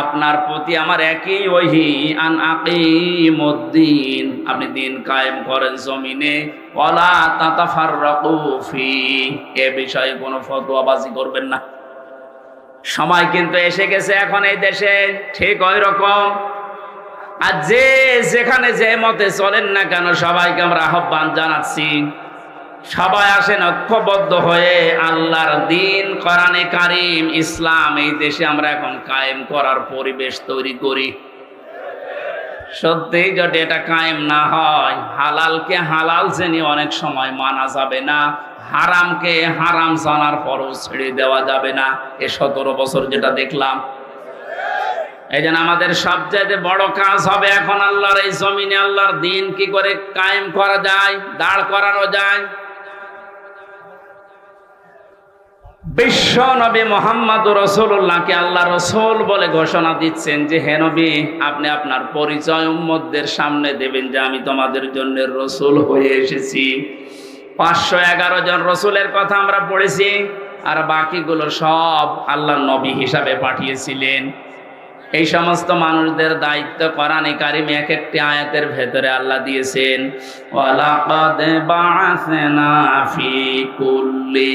আপনার প্রতি আমার একই ওহী আন আকিমুদ্দিন, আপনি দিন কায়েম করেন জমিনে, ওয়ালা তাতাফাররাকু ফি, এ বিষয়ে কোনো ফতোয়াবাজি করবেন না। সময় কিন্তু এসে গেছে এখন এই দেশে ঠিক ওই রকম। আর যে যেখানে যে মতে চলেন না কেন, সবাইকে আমরা আহ্বান জানাচ্ছি, সবাই আসেন ঐক্যবদ্ধ হয়ে আল্লাহর দিন, কোরআনে কারীম, ইসলাম এই দেশে আমরা এখন কায়েম করার পরিবেশ তৈরি করি। সত্যি যদি এটা কায়েম না হয়, হালালকে হালাল জেনে অনেক সময় মানা যাবে না, হারামকে হারাম জানার পরও ছেড়ে দেওয়া যাবে না। এ 17 বছর যেটা দেখলাম, এই জন্য আমাদের সবচেয়ে বড় কাজ হবে এখন আল্লাহর এই জমিনে আল্লাহর দিন কি করে কায়েম করা যায়, দাঁড় করানো যায়। বিশ্ব নবী মুহাম্মদুর রাসূলুল্লাহকে আল্লাহ রাসূল বলে ঘোষণা দিচ্ছেন যে, হে নবী, আপনি আপনার পরিচয় উম্মতদের সামনে দেবেন যে আমি তোমাদের জন্য রাসূল হয়ে এসেছি। 511 জন রাসূলের কথা আমরা পড়েছি, আর বাকিগুলো সব আল্লাহ নবী হিসাবে পাঠিয়েছিলেন। এই সমস্ত মানুষদের দায়িত্ব কোরআনে কারিমে এক একটি আয়াতের ভেতরে আল্লাহ দিয়েছেন। ওয়ালাকাদ বা'আসনা ফি কুল্লি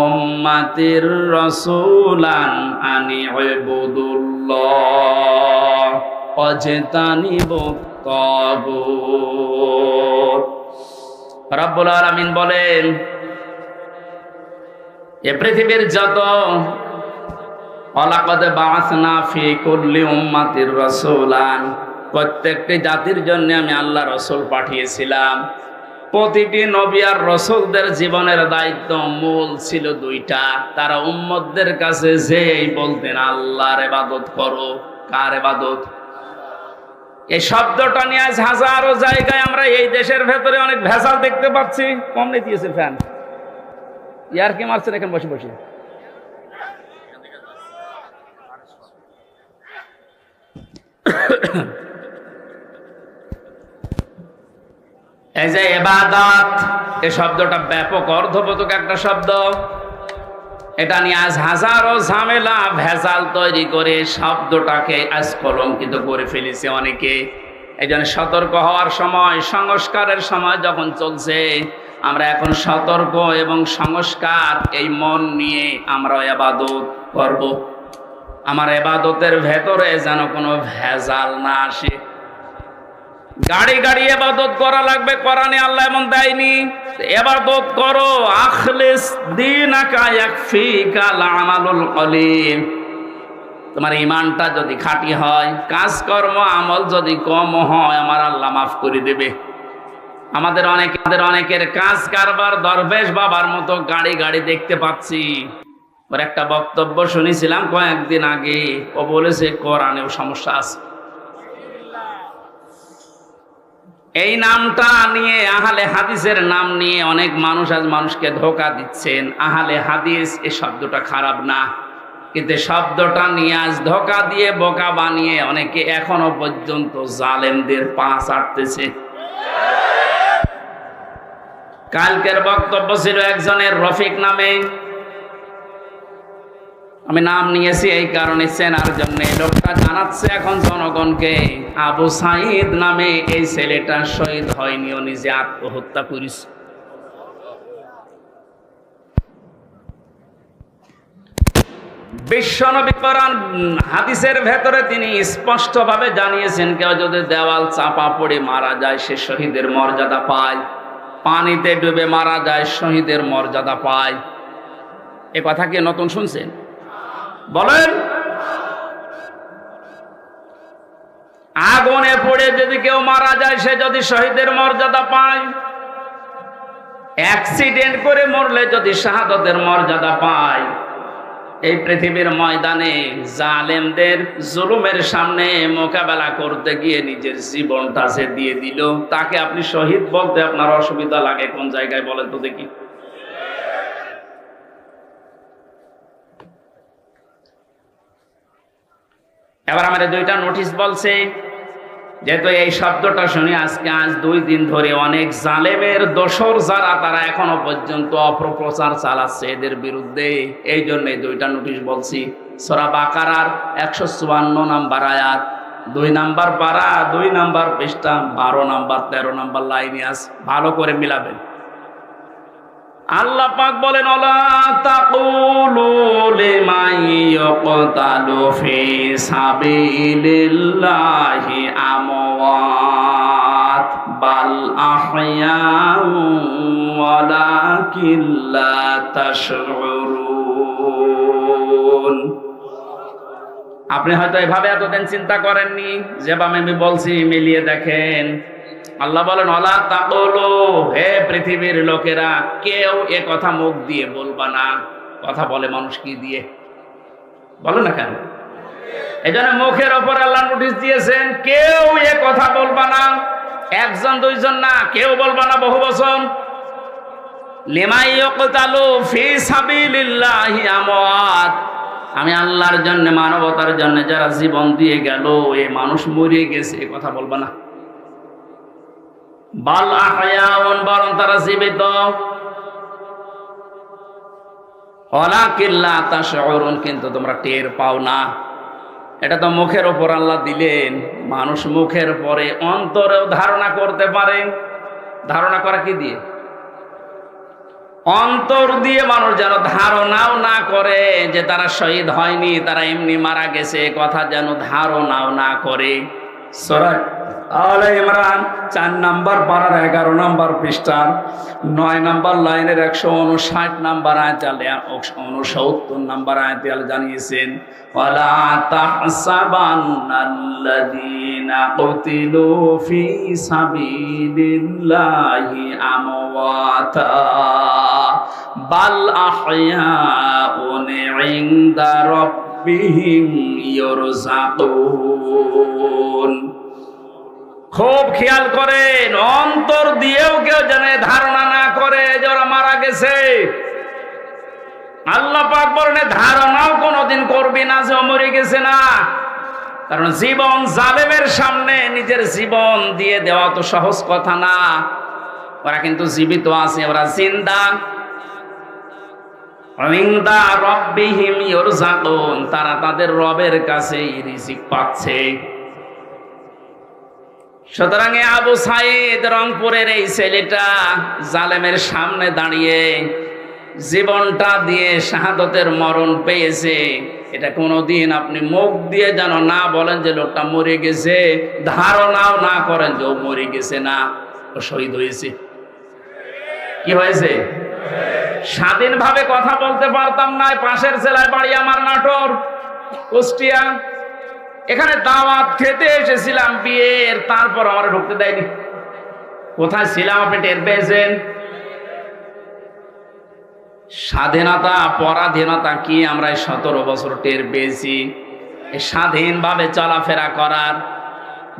উম্মাতির রাসূলান আনি ইবুদুল্লাহ ওয়াজতানিবুত তাগুত। রব্বুল আলামিন বলেন, এ পৃথিবীর যত ওয়ালাকাদ বা'আসনা ফি কুল্লি উম্মাতির রাসূলান, প্রত্যেকটি জাতির জন্য আমি আল্লাহ রাসূল পাঠিয়েছিলাম। প্রতিটি নবী আর রাসূলদের জীবনের দায়িত্ব মূল ছিল দুইটা। তারা উম্মতদের কাছে যেই বলতেন আল্লাহর ইবাদত করো। কার ইবাদত? এই শব্দটা নিয়ে আজ হাজারো জায়গায় আমরা এই দেশের ভেতরে অনেক ভেজাল দেখতে পাচ্ছি। কম নিয়ে দিয়েছে ফ্যান, ইয়ার কি মারছেন এখানে বসে বসে? এই যে ইবাদত, এই শব্দটা ব্যাপক অর্থবোধক একটা শব্দ। এটা নিয়ে আজ হাজারো ঝামেলা ভেজাল তৈরি করে শব্দটাকে আজ কলঙ্কিত করে ফেলেছে অনেকে। এই জন্য সতর্ক হওয়ার সময়, সংস্কারের সময় যখন চলছে, আমরা এখন সতর্ক এবং সংস্কার এই মন নিয়ে আমরা ইবাদত করব। আমার ইবাদতের ভেতরে যেন কোনো ভেজাল না আসে। গাড়ি গাড়ি ইবাদত করা লাগবে, কোরআনে আল্লাহ এমন দেয়নি। ইবাদত করো, আখলিস দীনাকা ইয়াকফিকাল আমালুল কলিল। তোমার ঈমানটা যদি খাঁটি হয়, কাজকর্ম আমল যদি কম হয়, আমার আল্লাহ মাফ করে দেবে। আমাদের অনেকের কাজ কারবার দরবেশ বাবার মতো গাড়ি গাড়ি দেখতে পাচ্ছি। ওর একটা বক্তব্য শুনেছিলাম কয়েকদিন আগে, ও বলেছে কোরআনেও সমস্যা আছে। এই নামটা নিয়ে, আহলে হাদিসের নাম নিয়ে অনেক মানুষ আজ মানুষকে ধোঁকা দিচ্ছেন। আহলে হাদিস এই শব্দটা খারাপ না, কিন্তু শব্দটা নিয়ে আজ ধোঁকা দিয়ে বোকা বানিয়ে অনেকে এখনো পর্যন্ত জালেমদের পা চাটতেছে। কালকের বক্তব্য ছিল একজনের রফিক নামে, আমি নাম নিয়েছি এই কারণে চেনার জন্য। লোকটা জানাচ্ছে এখন জনগণকে, আবু সাঈদ নামে এই ছেলেটা শহীদ হয়নি, ও নিজে আত্মহত্যা করেছে। বিশ্বনবী কোরআন হাদিসের ভেতরে তিনি স্পষ্টভাবে জানিয়েছেন, কেউ যদি দেওয়াল চাপা পড়ে মারা যায় সে শহীদের মর্যাদা পায়, পানিতে ডুবে মারা যায় শহীদের মর্যাদা পায়। এ কথা কি নতুন শুনছেন? বলেন। আগুনে পড়ে যদি কেউ মারা যায় সে যদি শহীদের মর্যাদা পায়, অ্যাক্সিডেন্ট করে মরলে যদি শাহাদাতের মর্যাদা পায়, এই পৃথিবীর ময়দানে জালেমদের জুলুমের সামনে মোকাবেলা করতে গিয়ে নিজের জীবনটা যে দিয়ে দিল, তাকে আপনি শহীদ বলতে আপনার অসুবিধা লাগে কোন জায়গায় বলেন তো দেখি? এবার আমার দুইটা নোটিশ বলছে, যেহেতু এই শব্দটা শুনি আজ 2 দিন ধরে অনেক জালেমের দোসর যারা, তারা এখনো পর্যন্ত অপপ্রচার চালাচ্ছে এদের বিরুদ্ধে। এই জন্য দুইটা নোটিশ বলছি, সূরা বাকারার 154 নম্বর আয়াত, 2 নাম্বার পারা, 2 নাম্বার পৃষ্ঠা, 12 নাম্বার 13 নাম্বার লাইনে আছে, ভালো করে মিলাবেন। আল্লাহ পাক বলেন, আলা তাকুলু লিমান ইয়াকতালু ফি সাবিলিল্লাহি আমওয়াত বাল আহইয়াউ ওয়ালাকিন লা তাশউরুন। আপনি হয়তো এভাবে এতদিন চিন্তা করেননি, যেভাবে আমি বলছি মিলিয়ে দেখেন। আল্লাহ বলেন, আলা তাকুলু, হে পৃথিবীর লোকেরা, কেউ এ কথা মুখ দিয়ে বলবা না। কথা বলে মানুষ কি দিয়ে? বলো না কেন? এই জন্য মুখের ওপর আল্লাহ নোটিশ দিয়েছেন, কেউ এ কথা বলবা না। একজন দুইজন না, কেউ বলবা না, বহু বচন। লিমান ইয়াকতালু ফি সাবিলিল্লাহি আমওয়াত, আমি আল্লাহর জন্য, মানবতার জন্য যারা জীবন দিয়ে গেল, এই মানুষ মরে গেছে, এ কথা বলবা না। বাল আহয়াউন, বরং তারা জীবিত। ওয়ালাকিন লা তাশউরুন, কিন্তু তোমরা টের পাও না। এটা তো মুখের উপর আল্লাহ দিলেন, মানুষ মুখের পরে অন্তরেও ধারণা করতে পারে। ধারণা করা কি দিয়ে? অন্তর দিয়ে মানুষ যেন ধারণাও না করে যে তারা শহীদ হয়নি, তারা এমনি মারা গেছে, কথা যেন ধারণাও না করে। সূরা আলে ইমরান 4 নাম্বার পারার 11 নাম্বার পৃষ্ঠার 9 নাম্বার লাইনের 159 নাম্বার আয়াতে আল্লাহ 69 নাম্বার আয়াতে আল্লাহ জানিয়েছেন, ওয়ালা তাহসাবান্নাল্লাযীনা কুতিলু ফি সাবিলিল্লাহি আমওয়াতা বাল আহইয়াউন ইনদা রাব্বিহিম ইউরযাকুন। খুব খেয়াল করেন, অন্তর দিয়েও কেউ যেন ধারণা না করে যে ওরা মারা গেছে। আল্লাহ পাক বলেন, ধারণাও কোনোদিন করবি না যে ও মরে গেছে না। কারণ জীবন জালেমের সামনে নিজের জীবন দিয়ে দেওয়া তো সহজ কথা না। ওরা কিন্তু জীবিত আছে, ওরা জিন্দা। ইনদা রাব্বিহিম ইউরযাকুন, তারা তাদের রবের কাছেই রিজিক পাচ্ছে। সুতরাং আবু সাইদ রংপুরের এই ছেলেটা জালেমের সামনে দাঁড়িয়ে জীবনটা দিয়ে শাহাদতের মরণ পেয়েছে। এটা কোনোদিন আপনি মুখ দিয়ে যেন না বলেন যে লোকটা মরে গেছে, ধারণাও না করেন যে ও মরে গেছে না, ও শহীদ হয়েছে। কি হয়েছে? স্বাধীনভাবে কথা বলতে পারতাম না। পাশের জেলায় বাড়ি আমার, নাটোর, কুষ্টিয়া। এখানে দাওয়াত খেতে এসেছিলাম বিয়ের, তারপর আমার ঢুকতে দেয়নি। কোথায় ছিলাম আপনি টের পেয়েছেন? স্বাধীনতা পরাধীনতা কি আমরা 17 বছর টের পেয়েছি। স্বাধীনভাবে চলাফেরা করার,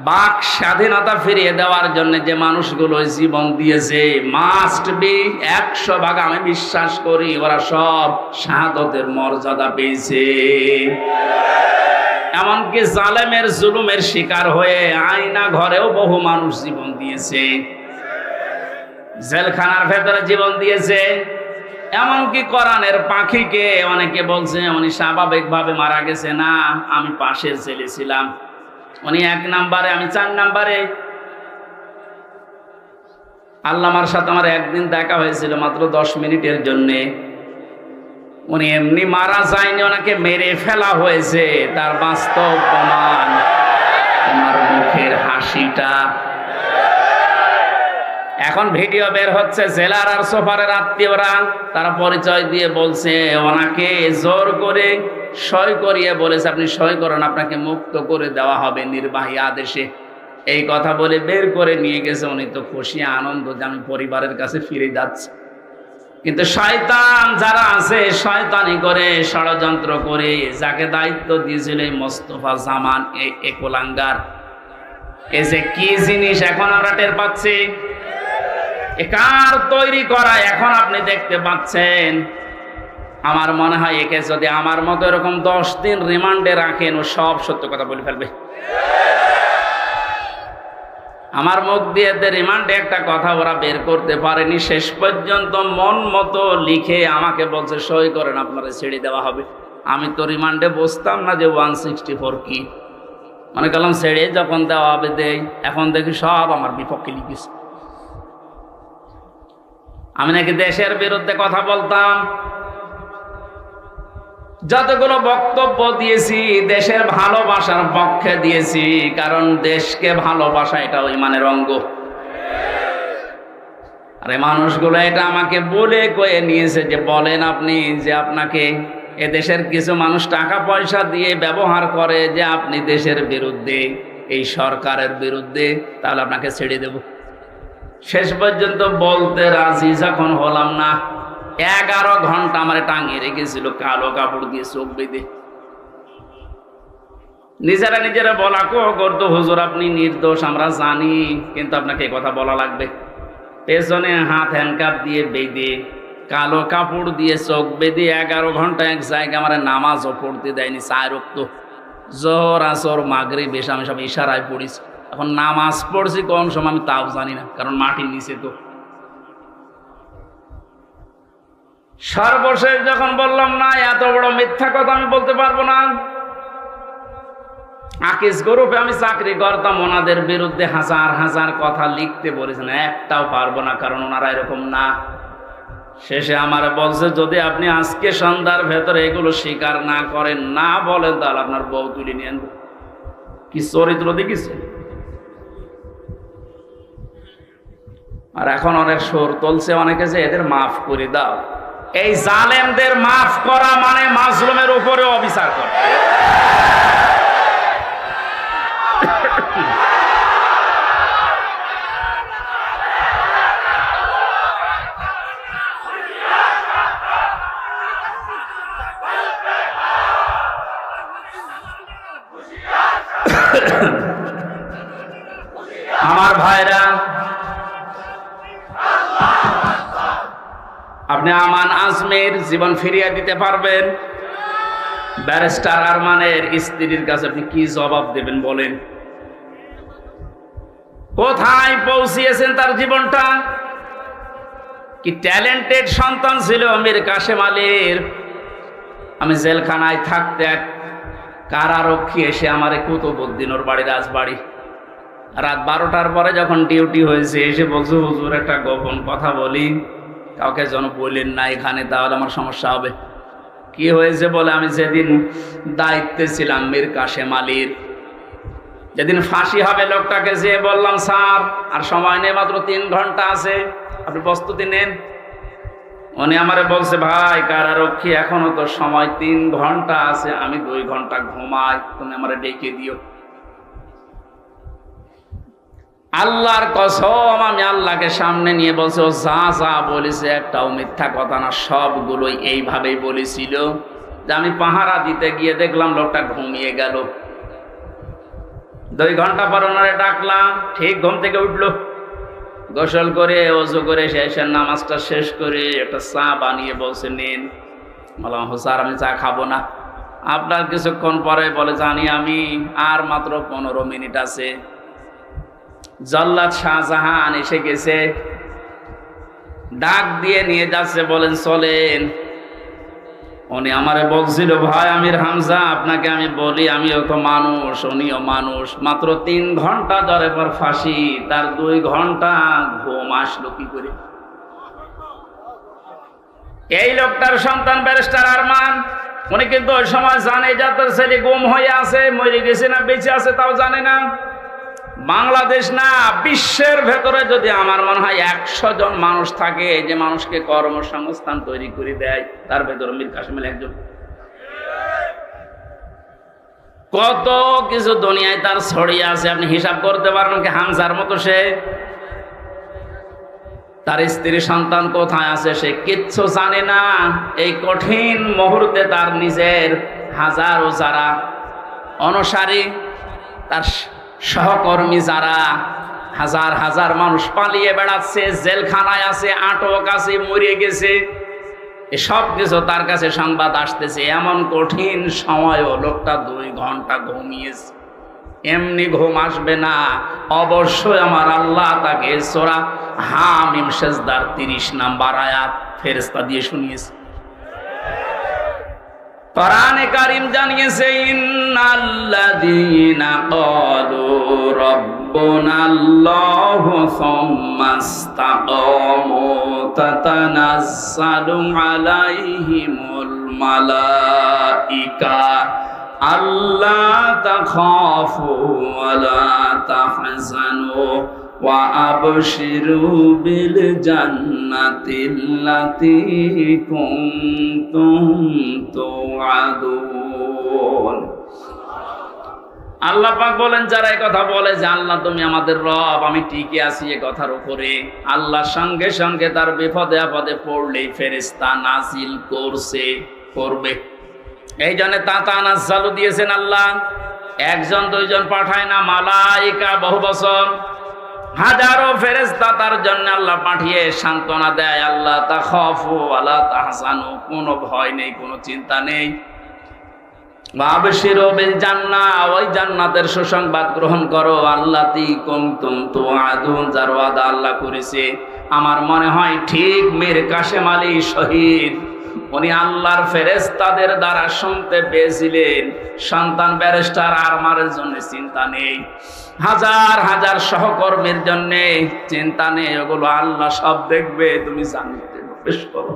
বাক স্বাধীনতা ফিরিয়ে দেওয়ার জন্য যে মানুষগুলো জীবন দিয়েছে, মাস্ট বি 100 ভাগ আমি বিশ্বাস করি ওরা সব শাহাদতের মর্যাদা পেয়েছে। এমনকি জালেমের জুলুমের শিকার হয়ে আয়না ঘরেও বহু মানুষ জীবন দিয়েছে, জেলখানার ভেতরে জীবন দিয়েছে। এমনকি কোরআনের পাখিকে অনেকে বলছে উনি স্বাভাবিকভাবে মারা গেছে না, আমি পাশের জেলে ছিলাম, উনি 1 নাম্বারে, আমি 4 নাম্বারে। আল্লামার সাথে আমার একদিন দেখা হয়েছিল মাত্র 10 মিনিটের জন্যে। উনি এমনি মারা যায়নি, ওনাকে মেরে ফেলা হয়েছে। তার বাস্তব প্রমাণ আমার মুখের হাসিটা। এখন ভিডিও বের হচ্ছে, জেলার আর সোফারের আত্মীয়রা তারা পরিচয় দিয়ে বলছে ওনাকে জোর করে সই করিয়ে বলেছে আপনি সই করেন, আপনাকে মুক্ত করে দেওয়া হবে নির্বাহী আদেশে। এই কথা বলে বের করে নিয়ে গেছে। উনি তো খুশি আনন্দ যে আমি পরিবারের কাছে ফিরে যাচ্ছি। কিন্তু শয়তান যারা আছে, শয়তানি করে, ষড়যন্ত্র করে, যাকে দায়িত্ব দিয়েছিল মোস্তফা জামান, এই কোলাঙ্গার, এই যে কি জিনিস এখন আমরা টের পাচ্ছি, কার তৈরি করা এখন আপনি দেখতে পাচ্ছেন। আমার মনে হয় একে যদি আমার মতো এরকম 10 দিন রিমান্ডে রাখেন, ও সব সত্য কথা বলে ফেলবে। আমার মুখ দিয়ে রিমান্ডে একটা কথা ওরা বের করতে পারেনি। শেষ পর্যন্ত মন মতো লিখে আমাকে বলছে সই করেন, আপনারা ছেড়ে দেওয়া হবে। আমি তো রিমান্ডে বসতাম না যে 164 কি, মনে করলাম ছেড়ে যখন দেওয়া হবে দেই। এখন দেখি সব আমার বিপক্ষে লিখেছে। আমি নাকি দেশের বিরুদ্ধে কথা বলতাম। যতগুলো বক্তব্য দিয়েছি দেশের ভালোবাসার পক্ষে দিয়েছি, কারণ দেশকে ভালোবাসা এটা ইমানের অঙ্গ। আরে মানুষগুলো এটা আমাকে বলে কয়ে নিয়েছে যে বলেন আপনি যে আপনাকে এদেশের কিছু মানুষ টাকা পয়সা দিয়ে ব্যবহার করে যে আপনি দেশের বিরুদ্ধে, এই সরকারের বিরুদ্ধে, তাহলে আপনাকে ছেড়ে দেব। শেষ পর্যন্ত বলতে রাজি যখন হলাম না, 11 ঘন্টা আমার টাঙিয়ে রেখেছিল কালো কাপড় দিয়ে চোখ বেঁধে। নিজেরা বলা করতো, হুজুর আপনি নির্দোষ আমরা জানি, কিন্তু আপনাকে এই কথা বলা লাগবে। পেছনে হাত হ্যান্ডকাপ দিয়ে বেঁধে, কালো কাপড় দিয়ে চোখ বেঁধে 11 ঘন্টা এক জায়গায় আমার নামাজও পড়তে দেয়নি। 4 ওয়াক্ত জোহর, আসর, মাগরিব, এসা আমি সব ইশারায় পড়েছি। এখন নামাজ পড়ছি কোন সময় আমি তাও জানি না, কারণ মাটির নিচে তো। সর্বশেষ যখন বললাম না, এত বড় মিথ্যা কথা আমি বলতে পারবো না। আকিস গ্রুপে আমি চাকরি করতাম, ওনাদের বিরুদ্ধে হাজার হাজার কথা লিখতে বলেছেন, একটাও পারবো না, কারণ ওনারা এরকম না। শেষে আমার বলছে যদি আপনি আজকে সন্ধ্যার ভেতরে এগুলো স্বীকার না করেন, না বলেন, তাহলে আপনার বউ তুলে নিয়ে আনবো। কি চরিত্র দেখিছে। আর এখন অনেক সুর তুলছে অনেকে যে এদের মাফ করে দাও। এই জালেমদের মাফ করা মানে মাজলুমের উপরে অবিচার করা। আমার ভাইরা, আপনি আমান আজমের জীবন ফিরিয়ে দিতে পারবেন? ব্যারিস্টার আরমানের স্ত্রীর কাছে আপনি কি জবাব দেবেন বলেন? কোথায় পৌঁছিয়েছেন তার জীবনটা? কি ট্যালেন্টেড সন্তান ছিল মীর কাশেম আলীর। আমি জেলখানায় থাকতে এক কারারক্ষী এসে আমার কুতুবউদ্দিন ওর বাড়ি, রাজবাড়ি, রাত 12টার পরে যখন ডিউটি হয়েছে এসে বলছে হুজুর একটা গোপন কথা বলি, কাউকে যেন বলেন না এখানে, তাহলে আমার সমস্যা হবে। কি হয়েছে বলে, আমি যেদিন দায়িত্বে ছিলাম মীর কাশেম আলীর, যেদিন ফাঁসি হবে লোকটাকে যে বললাম স্যার আর সময় নেই, মাত্র 3 ঘন্টা আছে, আপনি প্রস্তুতি নেন। উনি আমারে বলছে ভাই কারারক্ষী এখনো তো সময় 3 ঘন্টা আছে, আমি 2 ঘন্টা ঘুমাই, তুমি আমারে ডেকে দিও। আল্লাহর কসম, আমি আল্লাহকে সামনে নিয়ে বলছি ও যা যা বলেছে একটাও মিথ্যা কথা না, সবগুলোই এইভাবেই বলেছিল। যে আমি পাহারা দিতে গিয়ে দেখলাম লোকটা ঘুমিয়ে গেল। 2 ঘন্টা পর ওনারে ডাকলাম, ঠিক ঘুম থেকে উঠলো, গোসল করে ওযু করে শেষের নামাজটা শেষ করে একটা চা বানিয়ে বলছে নিন। বললাম স্যার আমি চা খাবো না। আপনার কিছুক্ষণ পরে বলে জানি আমি, আর মাত্র 15 মিনিট আছে। জল্লাদ শাহজাহান এসে গেছে, ডাক দিয়ে নিয়ে যাচ্ছে, বলেন চলেন। উনি আমারে বলছিল ভাই আমির হামজা আপনাকে আমি বলি, আমিও তো মানুষ, উনিও মানুষ, মাত্র 3 ঘন্টা ধরে পর ফাঁসি, তার 2 ঘন্টা ঘুম আসলো কি করে? এই লোকটার সন্তান ব্যারিস্টার আরমান, উনি কিন্তু ওই সময় জানে যে তার ছেলে গুম হয়ে আছে, মরে গেছে না বেঁচে আছে তাও জানে না। বাংলাদেশ না বিশ্বের ভেতরে যদি আমার মনে হয় 100 জন মানুষ থাকে যে মানুষকে কর্মসংস্থান তৈরি করে দেয়, তার ভেতরে মীর কাশেম আলী একজন। কত কিছু দুনিয়ায় তার ছড়িয়ে আছে, আপনি হিসাব করতে পারবেন কি? হামজার মতো সে, তার স্ত্রী সন্তান কোথায় আছে সে কিচ্ছু জানে না। এই কঠিন মুহূর্তে তার নিজের হাজারো যারা অনুসারী, তার সহকর্মী যারা, হাজার হাজার মানুষ পালিয়ে বেড়াচ্ছে, জেলখানায় আছে, আটক আছে, মরে গেছে, এসব কিছু তার কাছে সংবাদ আসতেছে। এমন কঠিন সময়ও লোকটা 2 ঘন্টা ঘুমিয়েছে। এমনি ঘুম আসবে না, অবশ্যই আমার আল্লাহ তাকে সূরা হামিম সেজদার 30 নম্বর আয়াত ফেরেশতা দিয়ে শুনিয়েছে। কোরআনে কারীম জানিয়েছে ইন্নাল্লাযীনা ক্বালু রাব্বুনাল্লাহু সুম্মা ইসতাকামু তাতানাজ্জালু আলাইহিমুল মালাইকা আল্লা তাখাফু ওয়া লা তাহজানু ওয়া আবশিরু বিল জান্নাতিল্লাতী কুনতুম তুআদুন। আল্লাহ পাক বলেন, যারা এই কথা বলে যে আল্লাহ তুমি আমাদের রব, আমি টিকে আছি এই কথার উপরে, আল্লাহর সঙ্গে সঙ্গে তার বিপদে আপদে পড়লেই ফেরেশতা নাজিল করবে। এই জন্য তাতানাজ্জালু দিয়েছেন আল্লাহ, একজন দুইজন পাঠায় না, মালাইকা বহু বছর হাজারো ফেরেশতা তার জন্য আল্লাহ পাঠিয়ে সান্ত্বনা দেয়, আল্লাহ তাখাফু ওয়া লা তাহজানু, কোনো ভয় নেই, কোনো চিন্তা নেই। ওয়াবশিরু বিল জান্নাহ, ওই জান্নাতের সুসংবাদ গ্রহণ করো, আল্লাতী কুনতুম তুআদুন, যার ওয়াদা আল্লাহ করেছে। আমার মনে হয় ঠিক মীর কাসেম আলী শহীদ উনি আল্লাহর ফেরেশতাদের দ্বারা শুনতে পেয়েছিলেন, সন্তান ব্যারিস্টার আরমারের জন্য চিন্তা নেই, হাজার হাজার সহকর্মীর জন্য চিন্তা নেই, ওগুলো আল্লাহ সব দেখবে, তুমি জান্নাতে প্রবেশ করো।